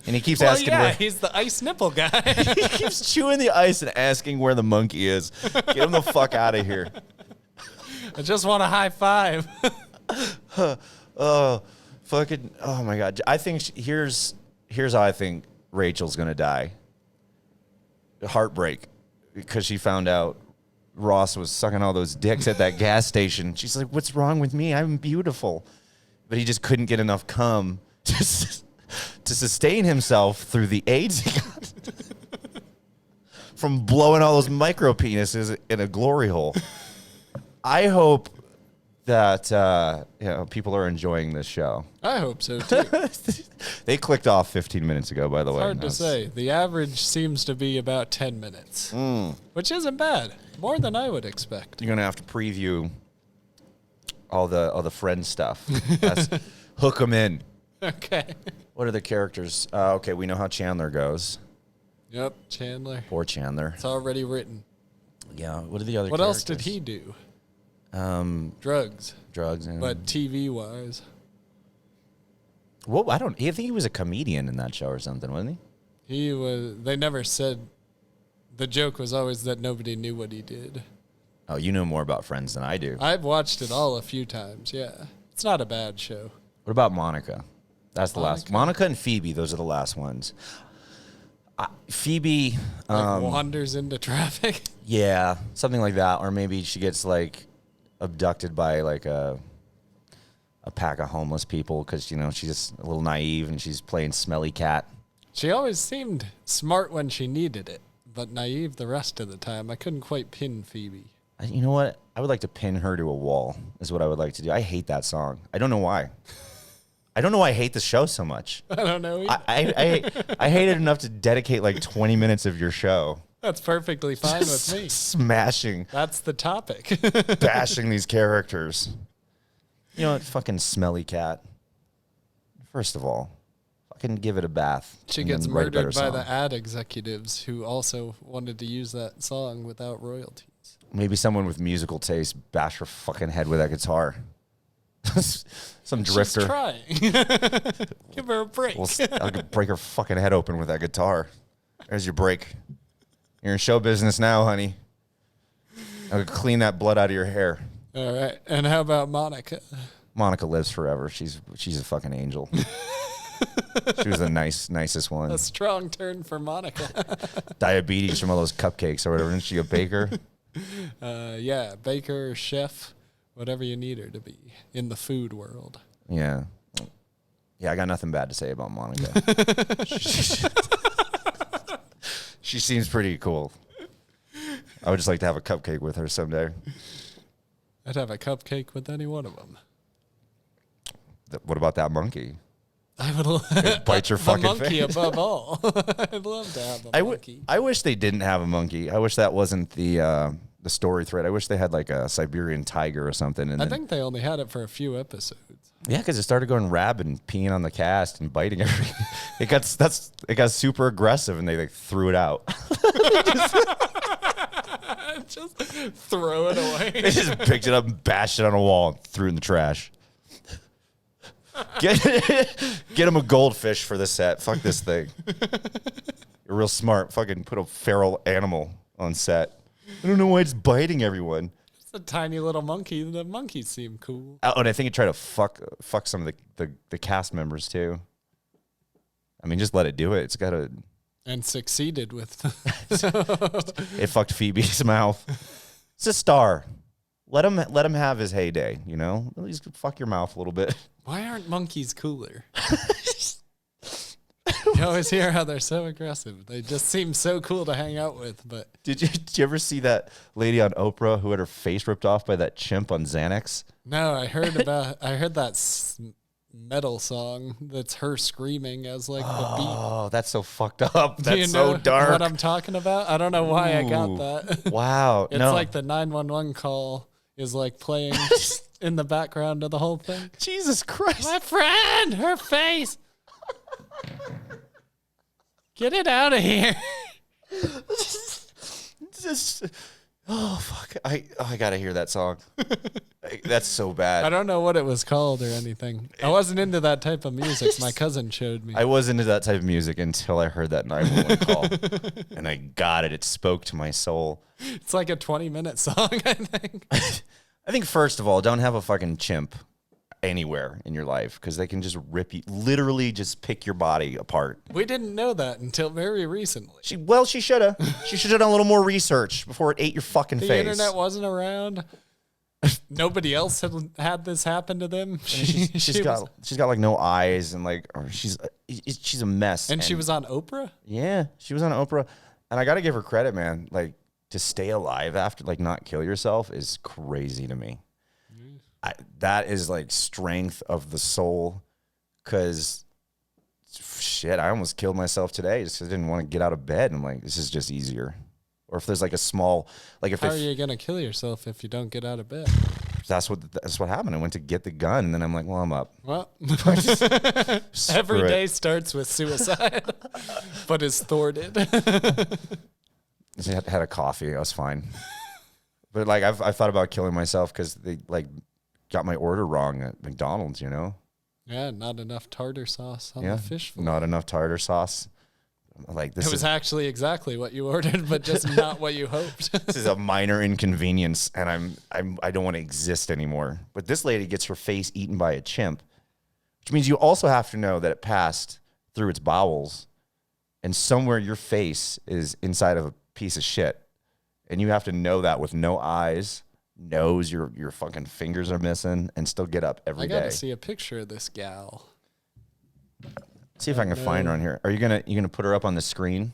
And he keeps asking yeah, he's the ice nipple guy. He keeps chewing the ice and asking where the monkey is. Get him the fuck out of here. I just want a high five. Oh my God. I think here's how I think Rachel's going to die. Heartbreak. Because she found out Ross was sucking all those dicks at that gas station. She's like, what's wrong with me? I'm beautiful. But he just couldn't get enough cum to sustain himself through the AIDS he got from blowing all those micro penises in a glory hole. I hope that people are enjoying this show. I hope so too. They clicked off 15 minutes ago, by the way. Hard to say. The average seems to be about 10 minutes, which isn't bad. More than I would expect. You're gonna have to preview all the Friends stuff. Hook them in. Okay. What are the characters? Okay, we know how Chandler goes. Yep, Chandler. Poor Chandler. It's already written. Yeah. What are the other? What characters? else did he do? Drugs. But TV wise. Well, I think he was a comedian in that show or something, wasn't he? He was. They never said. The joke was always that nobody knew what he did. Oh, you know more about Friends than I do. I've watched it all a few times. Yeah, it's not a bad show. What about Monica? That's the last. Monica and Phoebe, those are the last ones. Phoebe wanders into traffic. Yeah, something like that, or maybe she gets like abducted by like a pack of homeless people because she's just a little naive and she's playing smelly cat. She always seemed smart when she needed it, but naive the rest of the time. I couldn't quite pin Phoebe. You know what? I would like to pin her to a wall. Is what I would like to do. I hate that song. I don't know why. I don't know why I hate the show so much. I don't know either. I hate it enough to dedicate like 20 minutes of your show. That's perfectly fine with me. Smashing. That's the topic. Bashing these characters. You know what? Fucking smelly cat. First of all, fucking give it a bath. She gets murdered by the ad executives who also wanted to use that song without royalties. Maybe someone with musical taste bashed her fucking head with that guitar. Some drifter. She's trying. Give her a break. Well, I could break her fucking head open with that guitar. There's your break. You're in show business now, honey. I could clean that blood out of your hair. All right. And how about Monica? Monica lives forever. She's a fucking angel. She was the nicest one. A strong turn for Monica. Diabetes from all those cupcakes or whatever. Isn't she a baker? Yeah, baker, chef, whatever you need her to be in the food world. Yeah. Yeah, I got nothing bad to say about Monica. She seems pretty cool. I would just like to have a cupcake with her someday. I'd have a cupcake with any one of them. What about that monkey? I would it bites your fucking monkey face. Above all. I'd love to have a monkey. I wish they didn't have a monkey. I wish that wasn't the story thread. I wish they had like a Siberian tiger or something. And I think they only had it for a few episodes. Yeah, because it started going rabid and peeing on the cast and biting everything. It got super aggressive and they like threw it out. Just throw it away. They just picked it up and bashed it on a wall and threw it in the trash. Get him a goldfish for the set. Fuck this thing. You're real smart. Fucking put a feral animal on set. I don't know why it's biting everyone. It's a tiny little monkey. The monkeys seem cool. Oh, and I think it tried to fuck some of the cast members too. I mean, just let it do it. It's got to. And succeeded with. It fucked Phoebe's mouth. It's a star. Let him have his heyday. At least fuck your mouth a little bit. Why aren't monkeys cooler? You always hear how they're so aggressive. They just seem so cool to hang out with. But did you ever see that lady on Oprah who had her face ripped off by that chimp on Xanax? No, I heard that metal song that's her screaming as like the beat. Oh, that's so fucked up. That's Do you know so dark. what I'm talking about? I don't know why I got that. Wow. It's like the 911 call is like playing in the background of the whole thing. Jesus Christ. My friend, her face. Get it out of here. Oh, fuck. I got to hear that song. That's so bad. I don't know what it was called or anything. I wasn't into that type of music. My cousin showed me. I was into that type of music until I heard that 911 call. And I got it. It spoke to my soul. It's like a 20-minute song, I think. I think, first of all, don't have a fucking chimp anywhere in your life because they can just rip you, literally just pick your body apart. We didn't know that until very recently. She should have. She should have done a little more research before it ate your fucking face. The internet wasn't around. Nobody else had this happen to them. She's got like no eyes and like, or she's a mess. And she was on Oprah? Yeah, she was on Oprah. And I got to give her credit, man. Like, to stay alive after, like, not kill yourself is crazy to me. That is like strength of the soul, because shit, I almost killed myself today just because I didn't want to get out of bed. I'm like, this is just easier. Or if there's like a small, like if how are you gonna kill yourself if you don't get out of bed? That's what happened. I went to get the gun and then I'm like, well, I'm up. Well, every day starts with suicide, but is thwarted. I had a coffee. I was fine. But like I've thought about killing myself because they like got my order wrong at McDonald's, you know? Yeah, not enough tartar sauce on the fish fillet. Not enough tartar sauce. Like this it was actually exactly what you ordered, but just not what you hoped. This is a minor inconvenience, and I don't want to exist anymore. But this lady gets her face eaten by a chimp, which means you also have to know that it passed through its bowels, and somewhere your face is inside of a piece of shit, and you have to know that with no eyes, nose, your fucking fingers are missing, and still get up every day. I gotta see a picture of this gal. See if I can find her on here. Are you gonna put her up on the screen?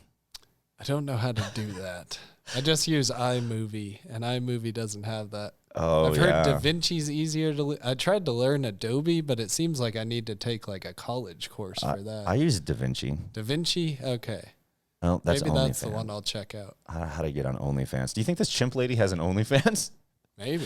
I don't know how to do that. I just use iMovie, and iMovie doesn't have that. Oh, I've heard DaVinci's easier to. I tried to learn Adobe, but it seems like I need to take like a college course for that. I use DaVinci. DaVinci, okay. Oh, that's maybe that's the OnlyFans. one I'll check out. How to get on OnlyFans? Do you think this chimp lady has an OnlyFans? Maybe.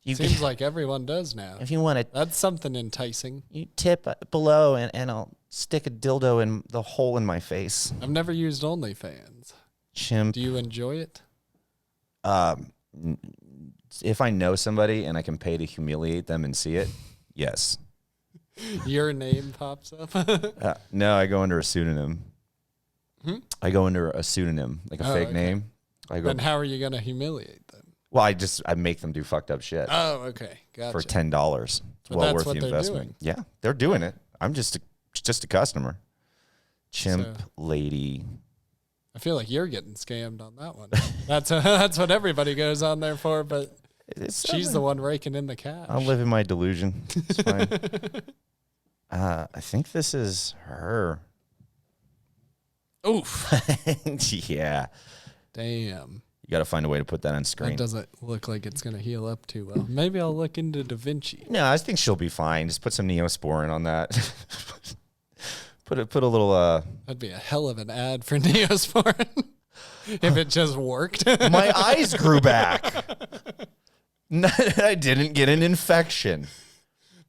Seems like everyone does now. If you want it, that's something enticing. You tip below, and I'll stick a dildo in the hole in my face. I've never used OnlyFans. Chimp. Do you enjoy it? If I know somebody and I can pay to humiliate them and see it, yes. Your name pops up? No, I go under a pseudonym. I go under a pseudonym, like a fake name. Then how are you going to humiliate them? Well, I make them do fucked up shit. Oh, okay. Gotcha. For $10. It's well worth the investment. Yeah, they're doing it. I'm just a customer. Chimp lady. I feel like you're getting scammed on that one. That's what everybody goes on there for, but she's the one raking in the cash. I'll live in my delusion. It's fine. I think this is her. Oof. Yeah. Damn. You got to find a way to put that on screen. That doesn't look like it's going to heal up too well. Maybe I'll look into DaVinci. No, I think she'll be fine. Just put some Neosporin on that. put a little. That'd be a hell of an ad for Neosporin if it just worked. My eyes grew back. I didn't get an infection.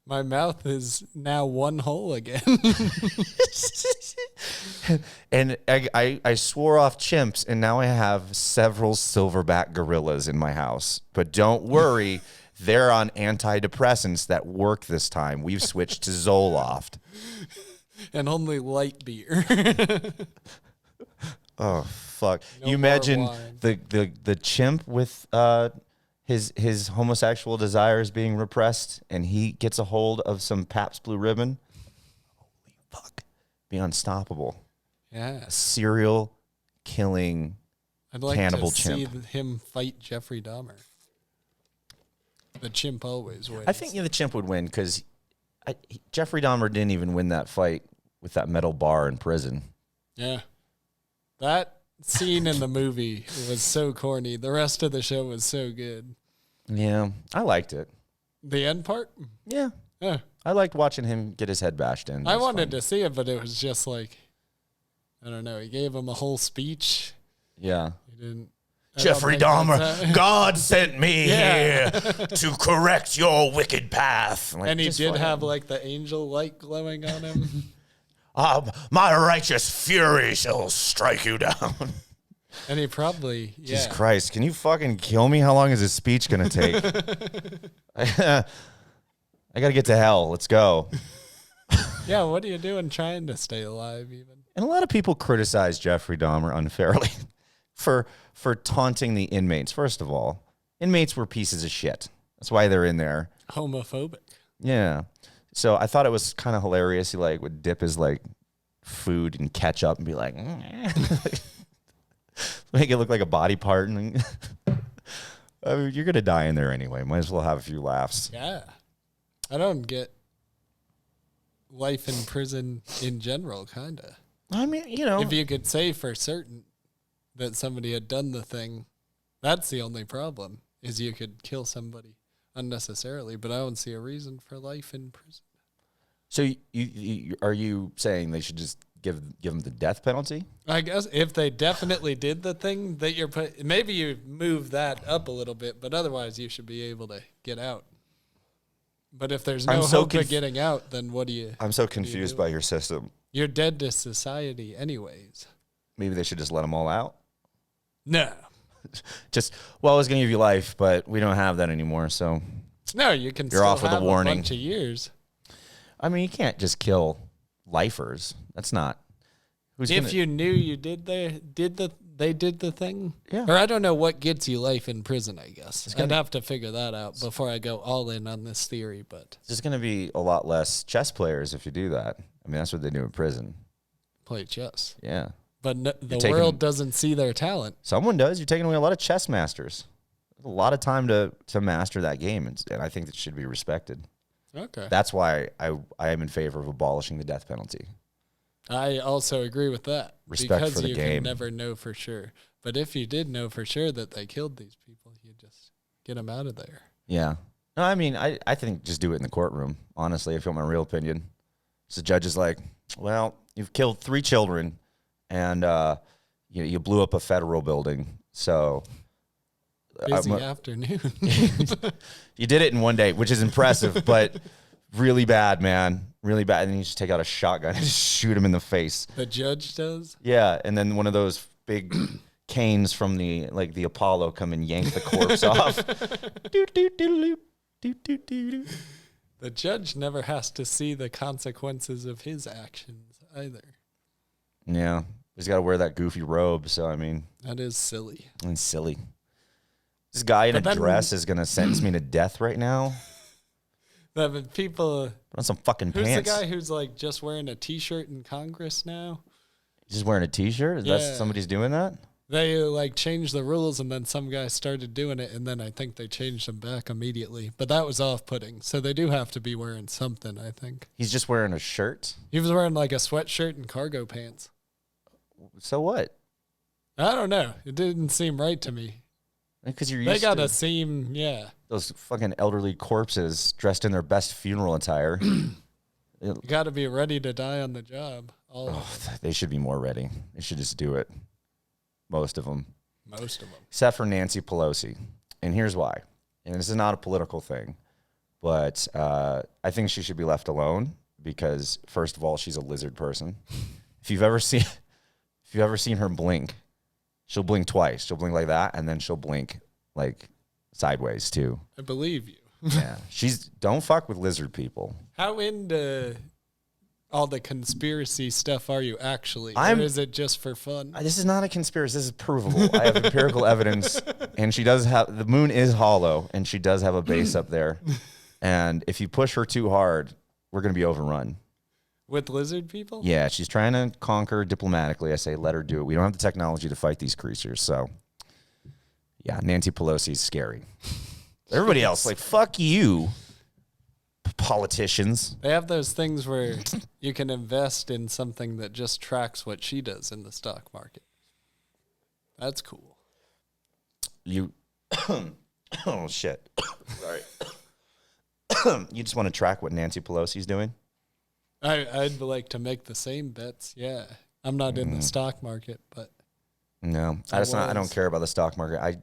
My mouth is now one hole again. And I swore off chimps, and now I have several silverback gorillas in my house. But don't worry, they're on antidepressants that work this time. We've switched to Zoloft. And only light beer. Oh, fuck. No you imagine the chimp with his homosexual desires being repressed, and he gets a hold of some Pabst Blue Ribbon. Holy fuck. Be unstoppable. Yeah. A serial killing cannibal chimp. I'd like to see him fight Jeffrey Dahmer. The chimp always wins. I think the chimp would win because Jeffrey Dahmer didn't even win that fight with that metal bar in prison. Yeah. That scene in the movie was so corny. The rest of the show was so good. Yeah, I liked it. The end part? Yeah. I liked watching him get his head bashed in. I wanted to see it, but it was just like, I don't know. He gave him a whole speech. Yeah. He didn't. Jeffrey Dahmer, God sent me here to correct your wicked path. Like, and he did have like the angel light glowing on him. My righteous fury shall strike you down. And he probably, Jesus Christ, can you fucking kill me? How long is this speech going to take? I got to get to hell. Let's go. Yeah, what are you doing trying to stay alive even? And a lot of people criticize Jeffrey Dahmer unfairly for taunting the inmates. First of all, inmates were pieces of shit. That's why they're in there. Homophobic. Yeah. So I thought it was kind of hilarious. He would dip his food in ketchup and be like, make it look like a body part. And I mean, you're going to die in there anyway. Might as well have a few laughs. Yeah. I don't get life in prison in general, kind of. I mean, if you could say for certain that somebody had done the thing, that's the only problem, is you could kill somebody unnecessarily, but I don't see a reason for life in prison. So are you saying they should just give them the death penalty? I guess if they definitely did the thing that you're maybe you move that up a little bit, but otherwise you should be able to get out. But if there's no hope of getting out, then what do you... I'm so confused by your system. You're dead to society anyways. Maybe they should just let them all out? No. Just, well, I was going to give you life, but we don't have that anymore. So no, you can you're still off with a have warning. a bunch of years. I mean, you can't just kill lifers. That's not. You knew you they did the thing. Yeah. Or I don't know what gets you life in prison, I guess. I'd have to figure that out before I go all in on this theory. But there's going to be a lot less chess players if you do that. I mean, that's what they do in prison. Play chess. Yeah. But the world doesn't see their talent. Someone does. You're taking away a lot of chess masters. A lot of time to master that game, and I think that should be respected. Okay. That's why I am in favor of abolishing the death penalty. I also agree with that. Respect because for the you game. can never know for sure. But if you did know for sure that they killed these people, you just get them out of there. Yeah. No, I mean, I think just do it in the courtroom, honestly, if you want my real opinion. So the judge is like, well, you've killed 3 children, and you blew up a federal building, so... Busy afternoon. You did it in one day, which is impressive, but really bad, man. Really bad. And you just take out a shotgun and just shoot him in the face. The judge does? Yeah, and then one of those big canes from the Apollo come and yank the corpse off. The judge never has to see the consequences of his actions either. Yeah, he's got to wear that goofy robe, so I mean... That is silly. And silly. This guy in a dress is going to sentence me to death right now. But people... Put on some fucking pants. Who's the guy who's like just wearing a T-shirt in Congress now? He's just wearing a T-shirt? Is that somebody's doing that? They like changed the rules, and then some guy started doing it, and then I think they changed them back immediately. But that was off-putting, so they do have to be wearing something, I think. He's just wearing a shirt? He was wearing like a sweatshirt and cargo pants. So what? I don't know. It didn't seem right to me. Because you're they used gotta to seem, yeah. those fucking elderly corpses dressed in their best funeral attire. You gotta be ready to die on the job. They should be more ready. They should just do it. Most of them. Most of them. Except for Nancy Pelosi. And here's why. And this is not a political thing, but I think she should be left alone because, first of all, she's a lizard person. If you've ever seen her blink, she'll blink twice. She'll blink like that, and then she'll blink like sideways too. I believe you. Yeah, don't fuck with lizard people. How into all the conspiracy stuff are you actually? Or is it just for fun? This is not a conspiracy. This is provable. I have empirical evidence, and the moon is hollow, and she does have a base up there. And if you push her too hard, we're gonna be overrun. With lizard people? Yeah, she's trying to conquer diplomatically. I say let her do it. We don't have the technology to fight these creatures, so yeah, Nancy Pelosi's scary. Everybody else, like, fuck you, politicians. They have those things where you can invest in something that just tracks what she does in the stock market. That's cool. Oh, shit. Sorry. You just want to track what Nancy Pelosi's doing? I'd like to make the same bets. Yeah, I'm not in the stock market, but no, I don't care about the stock market.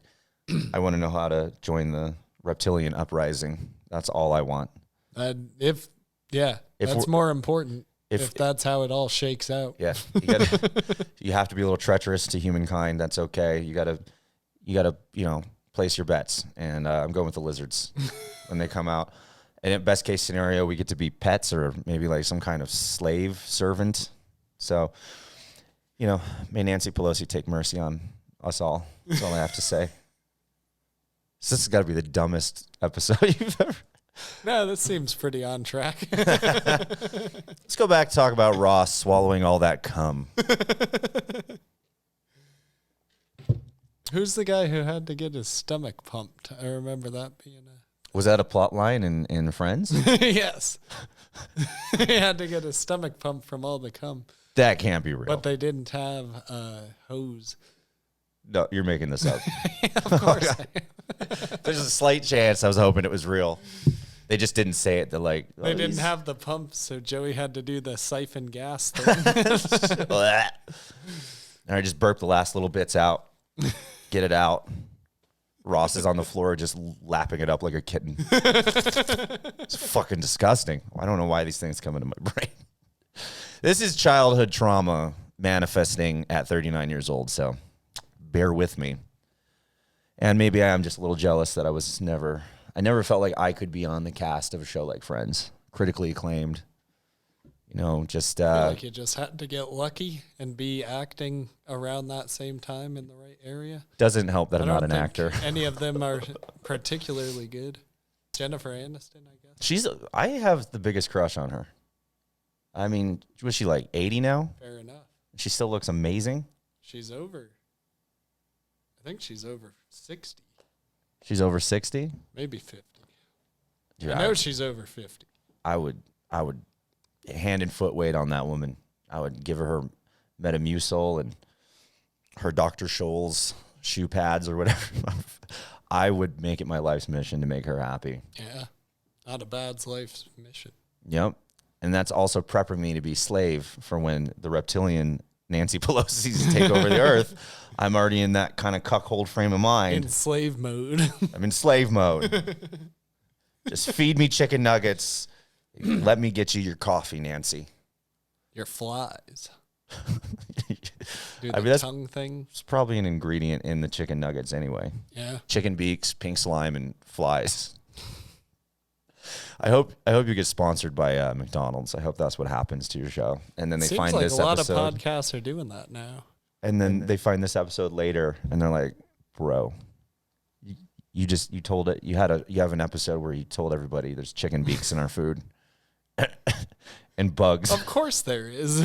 I want to know how to join the reptilian uprising. That's all I want. That's more important. If that's how it all shakes out. Yeah, you have to be a little treacherous to humankind. That's okay. You gotta place your bets. And I'm going with the lizards when they come out. And in best case scenario, we get to be pets or maybe like some kind of slave servant. So, may Nancy Pelosi take mercy on us all. That's all I have to say. So this has got to be the dumbest episode you've ever. No, this seems pretty on track. Let's go back and talk about Ross swallowing all that cum. Who's the guy who had to get his stomach pumped? I remember that being Was that a plot line in Friends? Yes. He had to get his stomach pumped from all the cum. That can't be real. But they didn't have a hose. No, you're making this up. Yeah, of course. There's a slight chance I was hoping it was real. They just didn't say it. They didn't have the pump, so Joey had to do the siphon gas thing. And I just burped the last little bits out. Get it out. Ross is on the floor just lapping it up like a kitten. It's fucking disgusting. I don't know why these things come into my brain. This is childhood trauma manifesting at 39 years old, so bear with me. And maybe I am just a little jealous that I never felt like I could be on the cast of a show like Friends, critically acclaimed. Just I feel like you just had to get lucky and be acting around that same time in the right area. Doesn't help that I'm not an actor. Any of them are particularly good. Jennifer Aniston, I guess. I have the biggest crush on her. I mean, was she like 80 now? Fair enough. She still looks amazing. She's over. I think she's over 60. She's over 60? Maybe 50. Dude, I know she's over 50. I would hand and foot weight on that woman. I would give her Metamucil and her Dr. Scholl's shoe pads or whatever. I would make it my life's mission to make her happy. Yeah. Not a bad life's mission. Yep. And that's also prepping me to be slave for when the reptilian Nancy Pelosi's take over the earth. I'm already in that kind of cuckold frame of mind. In slave mode. I'm in slave mode. Just feed me chicken nuggets. Let me get you your coffee, Nancy. Your flies. Do I mean, the tongue thing. It's probably an ingredient in the chicken nuggets anyway. Yeah. Chicken beaks, pink slime, and flies. I hope you get sponsored by McDonald's. I hope that's what happens to your show. And then they find this episode. Seems like a lot of podcasts are doing that now. And then they find this episode later, and they're like, "Bro, you told it. You have an episode where you told everybody there's chicken beaks in our food, and bugs. Of course there is.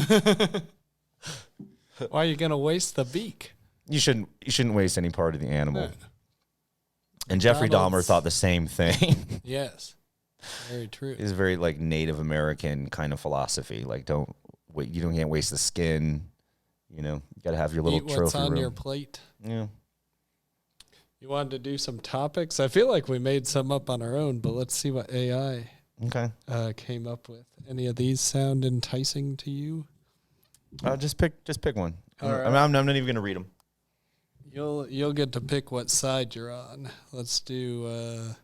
Why are you gonna waste the beak? You shouldn't waste any part of the animal." Yeah. And Jeffrey Dahmer thought the same thing. Yes, very true. It's very like Native American kind of philosophy. Like, can't waste the skin. You got to have your little trophy what's on room. your plate. Yeah. You wanted to do some topics? I feel like we made some up on our own, but let's see what AI came up with. Any of these sound enticing to you? Just pick one. All right. I'm not even gonna read them. You'll get to pick what side you're on. Let's do.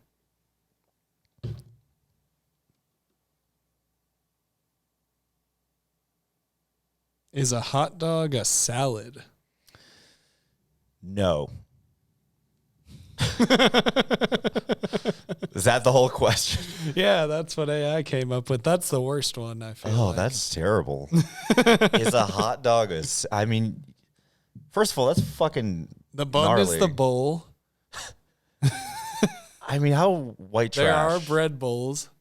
Is a hot dog a salad? No. Is that the whole question? Yeah, that's what AI came up with. That's the worst one, I feel like. That's terrible. Is a hot dog I mean, first of all, that's fucking The bun gnarly. is the bowl. I mean, how white trash? There are bread bowls.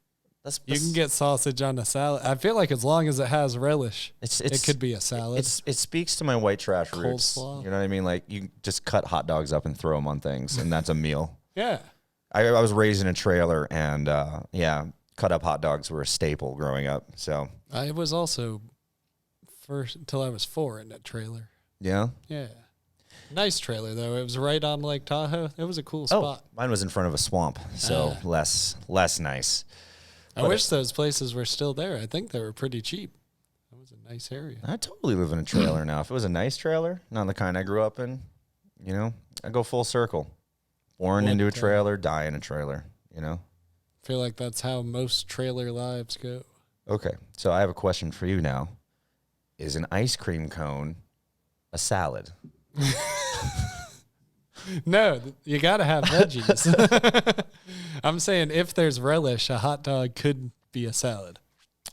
You can get sausage on a salad. I feel like as long as it has relish, it could be a salad. It speaks to my white trash roots. Coleslaw. You know what I mean? Like, you just cut hot dogs up and throw them on things, and that's a meal. Yeah. I was raised in a trailer, and cut up hot dogs were a staple growing up. So I was also until I was 4 in that trailer. Yeah? Yeah. Nice trailer, though. It was right on Lake Tahoe. It was a cool spot. Mine was in front of a swamp, so less nice. I wish those places were still there. I think they were pretty cheap. That was a nice area. I totally live in a trailer now. If it was a nice trailer, not the kind I grew up in, I go full circle. Born into a trailer, die in a trailer, I feel like that's how most trailer lives go. Okay, so I have a question for you now. Is an ice cream cone a salad? No, you got to have veggies. I'm saying if there's relish, a hot dog could be a salad.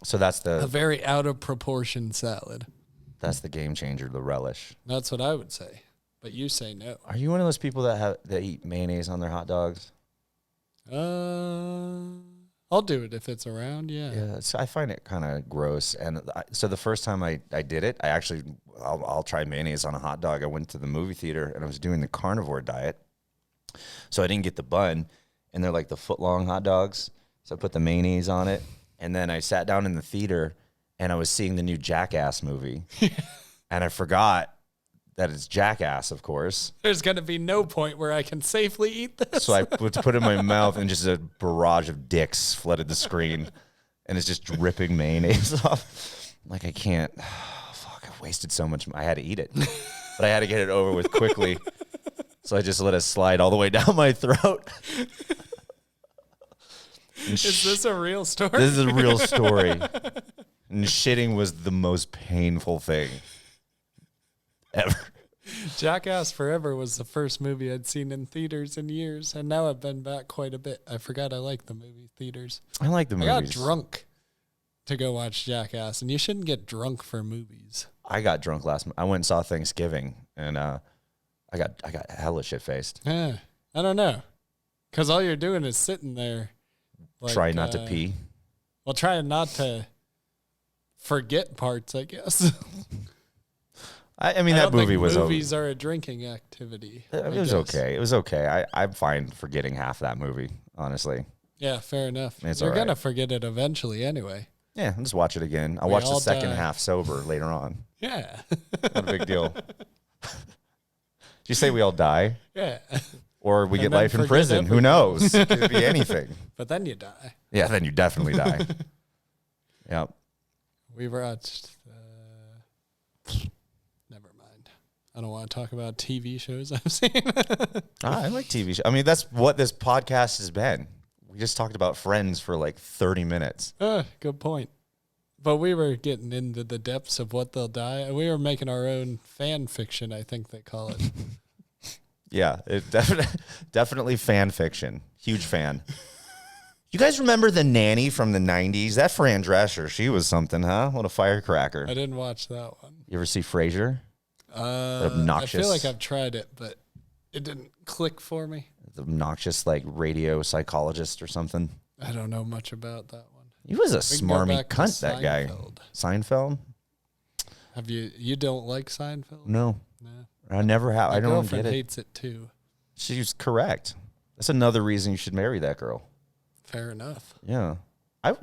So that's a very out of proportion salad. That's the game changer, the relish. That's what I would say. But you say no. Are you one of those people that eat mayonnaise on their hot dogs? I'll do it if it's around, yeah. Yeah, so I find it kind of gross. And so the first time I did it, I'll try mayonnaise on a hot dog. I went to the movie theater, and I was doing the carnivore diet. So I didn't get the bun, and they're like the foot-long hot dogs. So I put the mayonnaise on it, and then I sat down in the theater, and I was seeing the new Jackass movie. And I forgot that it's Jackass, of course. There's going to be no point where I can safely eat this. So I put it in my mouth, and just a barrage of dicks flooded the screen, and it's just dripping mayonnaise off. Like, I can't. Fuck, I've wasted so much. I had to eat it. But I had to get it over with quickly. So I just let it slide all the way down my throat. Is this a real story? This is a real story. And shitting was the most painful thing ever. Jackass Forever was the first movie I'd seen in theaters in years, and now I've been back quite a bit. I forgot I like the movie theaters. I like the movies. I got drunk to go watch Jackass, and you shouldn't get drunk for movies. I got drunk I went and saw Thanksgiving, and I got hella shit faced. Yeah, I don't know, because all you're doing is sitting there, like, trying not to pee. Well, trying not to forget parts, I guess. I mean, that movie was... Movies are a drinking activity. It was okay. It was okay. I'm fine forgetting half that movie, honestly. Yeah, fair enough. You're going to forget it eventually anyway. Yeah, I'll just watch it again. I'll watch the second half sober later on. Yeah. Not a big deal. Did you say we all die? Yeah. Or we get life in prison. Everything. Who knows? It could be anything. But then you die. Yeah, then you definitely die. Yep. We watched... Never mind. I don't want to talk about TV shows I've seen. I like TV shows. I mean, that's what this podcast has been. We just talked about Friends for like 30 minutes. Good point. But we were getting into the depths of what they'll die. We were making our own fan fiction, I think they call it. Yeah, it definitely fan fiction. Huge fan. You guys remember The Nanny from the 90s? That Fran Drescher, she was something, huh? What a firecracker. I didn't watch that one. You ever see Frasier? Obnoxious. I feel like I've tried it, but it didn't click for me. The obnoxious, like, radio psychologist or something. I don't know much about that one. He was a smarmy cunt, that guy. Seinfeld? You don't like Seinfeld? No. I never have. I don't get it. My girlfriend hates it too. She's correct. That's another reason you should marry that girl. Fair enough. Yeah. I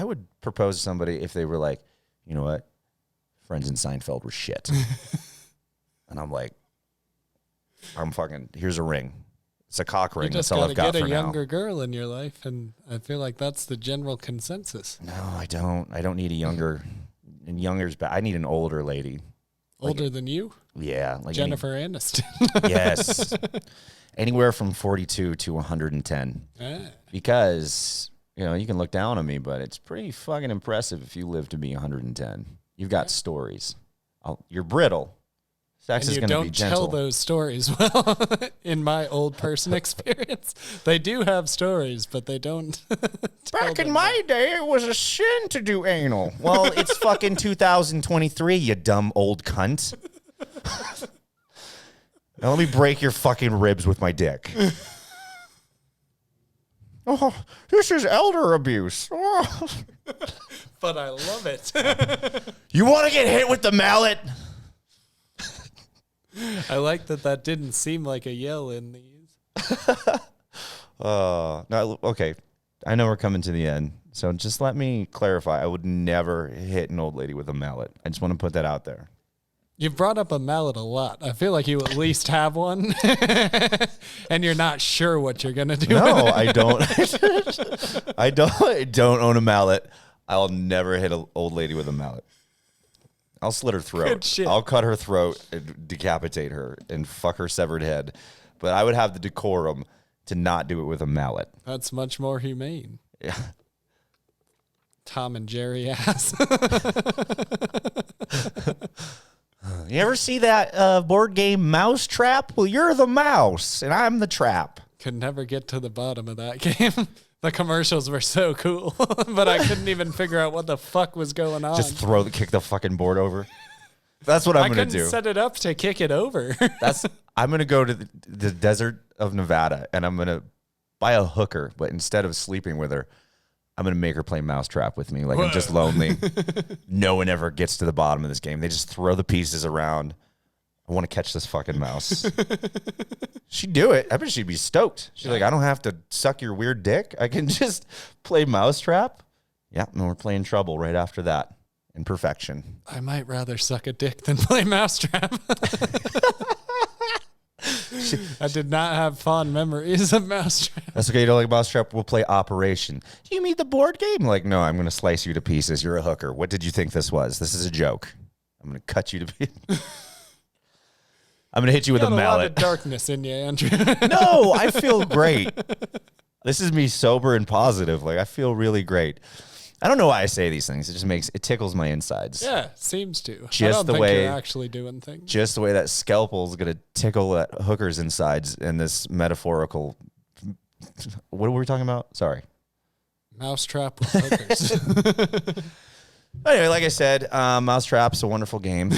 would propose to somebody if they were like, you know what? Friends in Seinfeld were shit. And I'm like, here's a ring. It's a cock ring. That's all I've got for now. You just got to get a younger girl in your life, and I feel like that's the general consensus. No, I don't. I don't need a younger. And younger's bad. I need an older lady. Older than you? Yeah. Like Jennifer Aniston. Yes. Anywhere from 42 to 110. Because, you can look down on me, but it's pretty fucking impressive if you live to be 110. You've got stories. You're brittle. Sex is going to be gentle. You don't tell those stories well. In my old person experience, they do have stories, but they don't. Back in my day, it was a sin to do anal. Well, it's fucking 2023, you dumb old cunt. Now let me break your fucking ribs with my dick. Oh, this is elder abuse. Oh. But I love it. You want to get hit with the mallet? I like that didn't seem like a yell in these. No, okay. I know we're coming to the end, so just let me clarify. I would never hit an old lady with a mallet. I just want to put that out there. You've brought up a mallet a lot. I feel like you at least have one, and you're not sure what you're gonna do. No, I don't. I don't own a mallet. I'll never hit an old lady with a mallet. I'll slit her throat. Good shit. I'll cut her throat and decapitate her and fuck her severed head. But I would have the decorum to not do it with a mallet. That's much more humane. Yeah. Tom and Jerry ass. You ever see that board game Mousetrap? Well, you're the mouse, and I'm the trap. Could never get to the bottom of that game. The commercials were so cool, but I couldn't even figure out what the fuck was going on. Just kick the fucking board over. That's what I'm going to do. I couldn't set it up to kick it over. I'm going to go to the desert of Nevada, and I'm going to buy a hooker, but instead of sleeping with her, I'm going to make her play Mousetrap with me. Like, I'm just lonely. No one ever gets to the bottom of this game. They just throw the pieces around. I want to catch this fucking mouse. She'd do it. I bet she'd be stoked. She's like, I don't have to suck your weird dick. I can just play Mousetrap. Yeah, and we're playing Trouble right after that in perfection. I might rather suck a dick than play Mousetrap. I did not have fond memories of Mousetrap. That's okay. You don't like Mousetrap? We'll play Operation. Do you mean the board game? Like, no, I'm going to slice you to pieces. You're a hooker. What did you think this was? This is a joke. I'm going to cut you to pieces. I'm going to hit you with a mallet. A lot of darkness in you, Andrew. No, I feel great. This is me sober and positive. Like, I feel really great. I don't know why I say these things. It tickles my insides. Yeah, seems to. Just I don't the think way you're actually doing things. Just the way that scalpel is gonna tickle that hooker's insides in this metaphorical. What were we talking about? Sorry. Mousetrap with hookers. Anyway, like I said, Mousetrap's a wonderful game.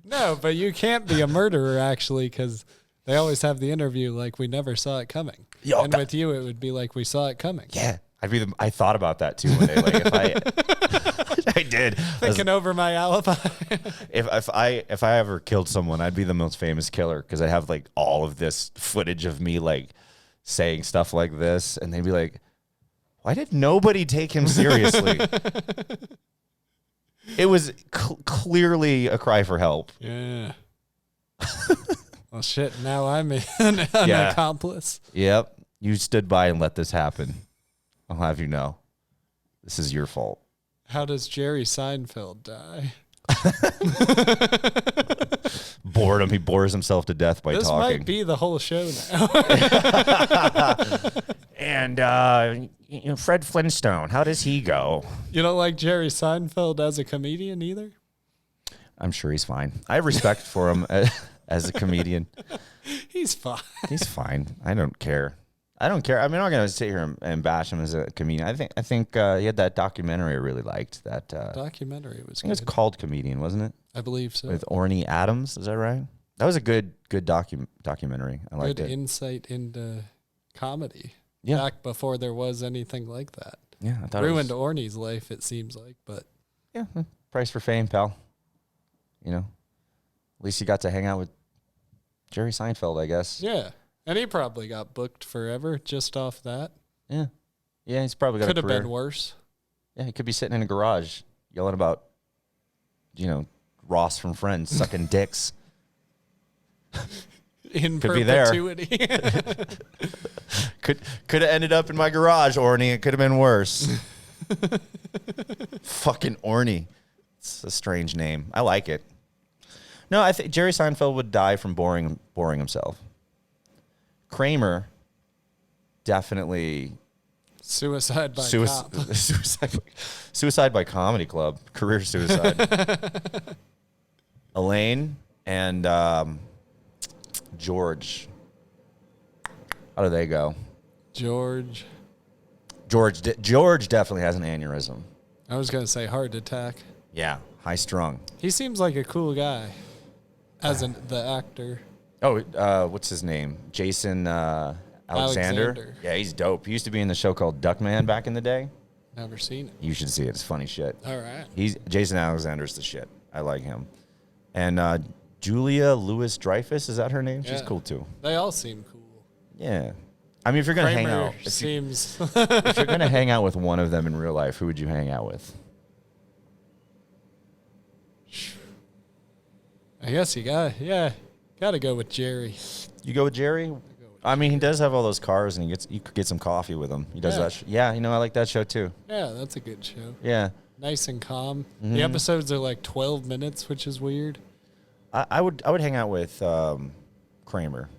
No, but you can't be a murderer actually, because they always have the interview like we never saw it coming. Yo, and with you, it would be like we saw it coming. Yeah, I thought about that too one day. Like if I did Thinking over my alibi. if I ever killed someone, I'd be the most famous killer because I'd have like all of this footage of me like saying stuff like this, and they'd be like, "Why did nobody take him seriously?" It was clearly a cry for help. Yeah. Well, shit. Now I'm an accomplice. Yep. You stood by and let this happen. I'll have you know. This is your fault. How does Jerry Seinfeld die? Boredom. He bores himself to death by talking. This might be the whole show now. And Fred Flintstone, how does he go? You don't like Jerry Seinfeld as a comedian either? I'm sure he's fine. I have respect for him as a comedian. He's fine. He's fine. I don't care. I mean, I'm not going to sit here and bash him as a comedian. I think he had that documentary I really liked. That documentary was good. It was called Comedian, wasn't it? I believe so. With Orny Adams, is that right? That was a good documentary. I liked it. Good insight into comedy. Yeah. Back before there was anything like that. Yeah, I thought ruined Orny's life, it seems like, but yeah, price for fame, pal. You know, at least you got to hang out with Jerry Seinfeld, I guess. Yeah. And he probably got booked forever just off that. Yeah. Yeah, he's probably got could a career. Have been worse. Yeah, he could be sitting in a garage yelling about, Ross from Friends sucking dicks. In could perpetuity. Be there. Could have ended up in my garage, Orny. It could have been worse. Fucking Orny. It's a strange name. I like it. No, I think Jerry Seinfeld would die from boring himself. Kramer, definitely suicide by cop. Suicide by comedy club. Career suicide. Elaine and George. How do they go? George definitely has an aneurysm. I was going to say heart attack. Yeah, high strung. He seems like a cool guy as the actor. Oh, what's his name? Jason Alexander? Yeah, he's dope. He used to be in the show called Duckman back in the day. Never seen it. You should see it. It's funny shit. All right. Jason Alexander's the shit. I like him. And Julia Louis-Dreyfus, is that her name? Yeah. She's cool too. They all seem cool. Yeah. I mean, if you're going to hang out. If you're going to hang out with one of them in real life, who would you hang out with? I guess you got to go with Jerry. You go with Jerry? I mean, he does have all those cars, and you could get some coffee with him. He does that. Yeah, I like that show too. Yeah, that's a good show. Yeah. Nice and calm. Mm-hmm. The episodes are like 12 minutes, which is weird. I would hang out with Kramer.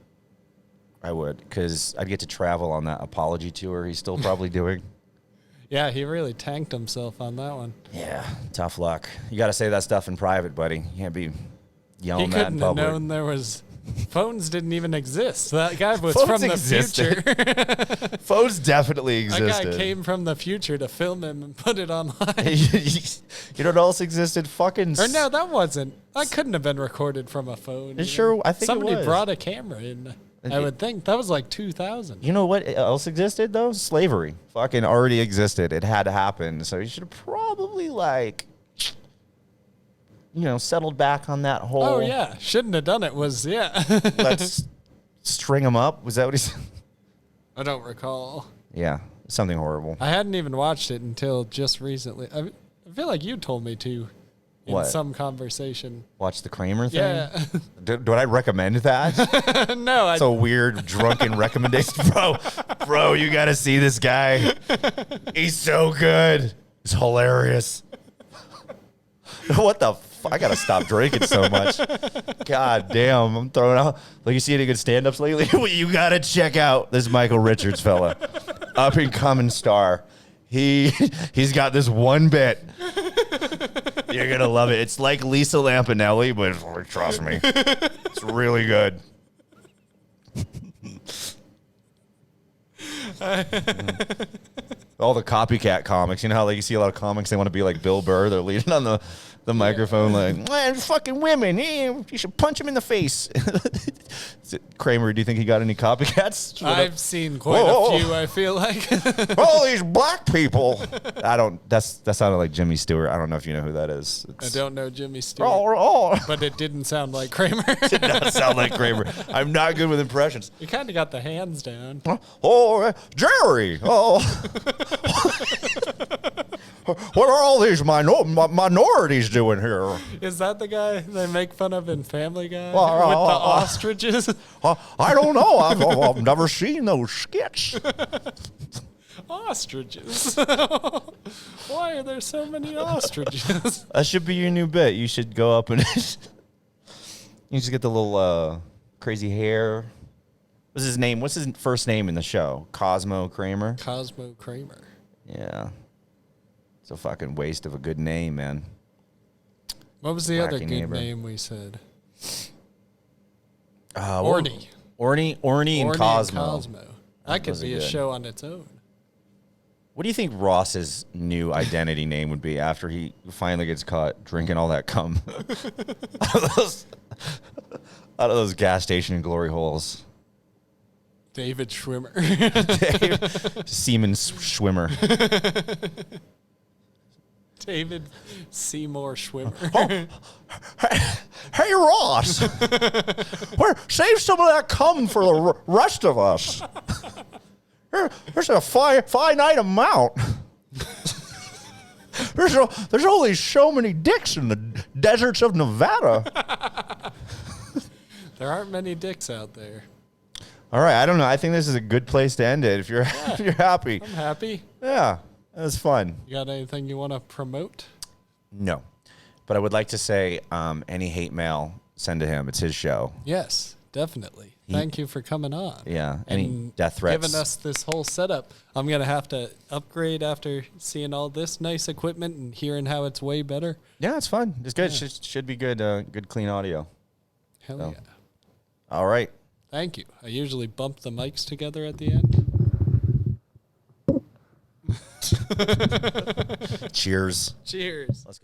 I would, because I'd get to travel on that apology tour he's still probably doing. Yeah, he really tanked himself on that one. Yeah, tough luck. You got to say that stuff in private, buddy. You can't be yelling that in public. He couldn't have known there was... Phones didn't even exist. That guy was from the future. Phones definitely existed. That guy came from the future to film him and put it online. You know what else existed? Fucking... Or no, that wasn't. That couldn't have been recorded from a phone. Sure, I think somebody brought a camera in. I would think. That was like 2000. You know what else existed, though? Slavery. Fucking already existed. It had to happen. So you should have probably, settled back on that whole... Oh, yeah. Shouldn't have done it let's string them up. Was that what he said? I don't recall. Yeah. Something horrible. I hadn't even watched it until just recently. I feel like you told me to. In some conversation. Watch the Kramer thing? Yeah. Do I recommend that? No. It's a weird, drunken recommendation. Bro, you got to see this guy. He's so good. It's hilarious. What the fuck? I got to stop drinking so much. God damn. I'm throwing out. Like, you see any good stand-ups lately? You got to check out this Michael Richards fella. up and coming star. He's got this one bit. You're gonna love it. It's like Lisa Lampanelli, but trust me, it's really good. All the copycat comics. You know how like you see a lot of comics, they want to be like Bill Burr. They're leaning on the microphone like, man, fucking women. You should punch him in the face. Kramer, do you think he got any copycats? I've seen quite a few, I feel like. All these black people. That sounded like Jimmy Stewart. I don't know if you know who that is. I don't know Jimmy Stewart. But it didn't sound like Kramer. It did not sound like Kramer. I'm not good with impressions. You kind of got the hands down. Oh, Jerry. Oh. What are all these minorities doing here? Is that the guy they make fun of in Family Guy with the ostriches? I don't know. I've never seen those skits. Ostriches. Why are there so many ostriches? That should be your new bit. You should go up and you just get the little crazy hair. What's his name? What's his first name in the show? Cosmo Kramer? Cosmo Kramer. Yeah. It's a fucking waste of a good name, man. What was the other good name we said? Orny and Cosmo. That could be a show on its own. What do you think Ross's new identity name would be after he finally gets caught drinking all that cum out of those gas station glory holes? David Schwimmer. Seaman Schwimmer. David Seymour Schwimmer. Hey, Ross. Save some of that cum for the rest of us. There's a finite amount. There's only so many dicks in the deserts of Nevada. There aren't many dicks out there. All right, I don't know. I think this is a good place to end it. If you're happy. I'm happy. Yeah, that was fun. You got anything you want to promote? No, but I would like to say any hate mail, send to him. It's his show. Yes, definitely. Thank you for coming on. Yeah, any death threats. Giving us this whole setup. I'm going to have to upgrade after seeing all this nice equipment and hearing how it's way better. Yeah, it's fun. It's good. Yeah. Should be good, good clean audio. Hell yeah. All right. Thank you. I usually bump the mics together at the end. Cheers. Cheers. Let's go.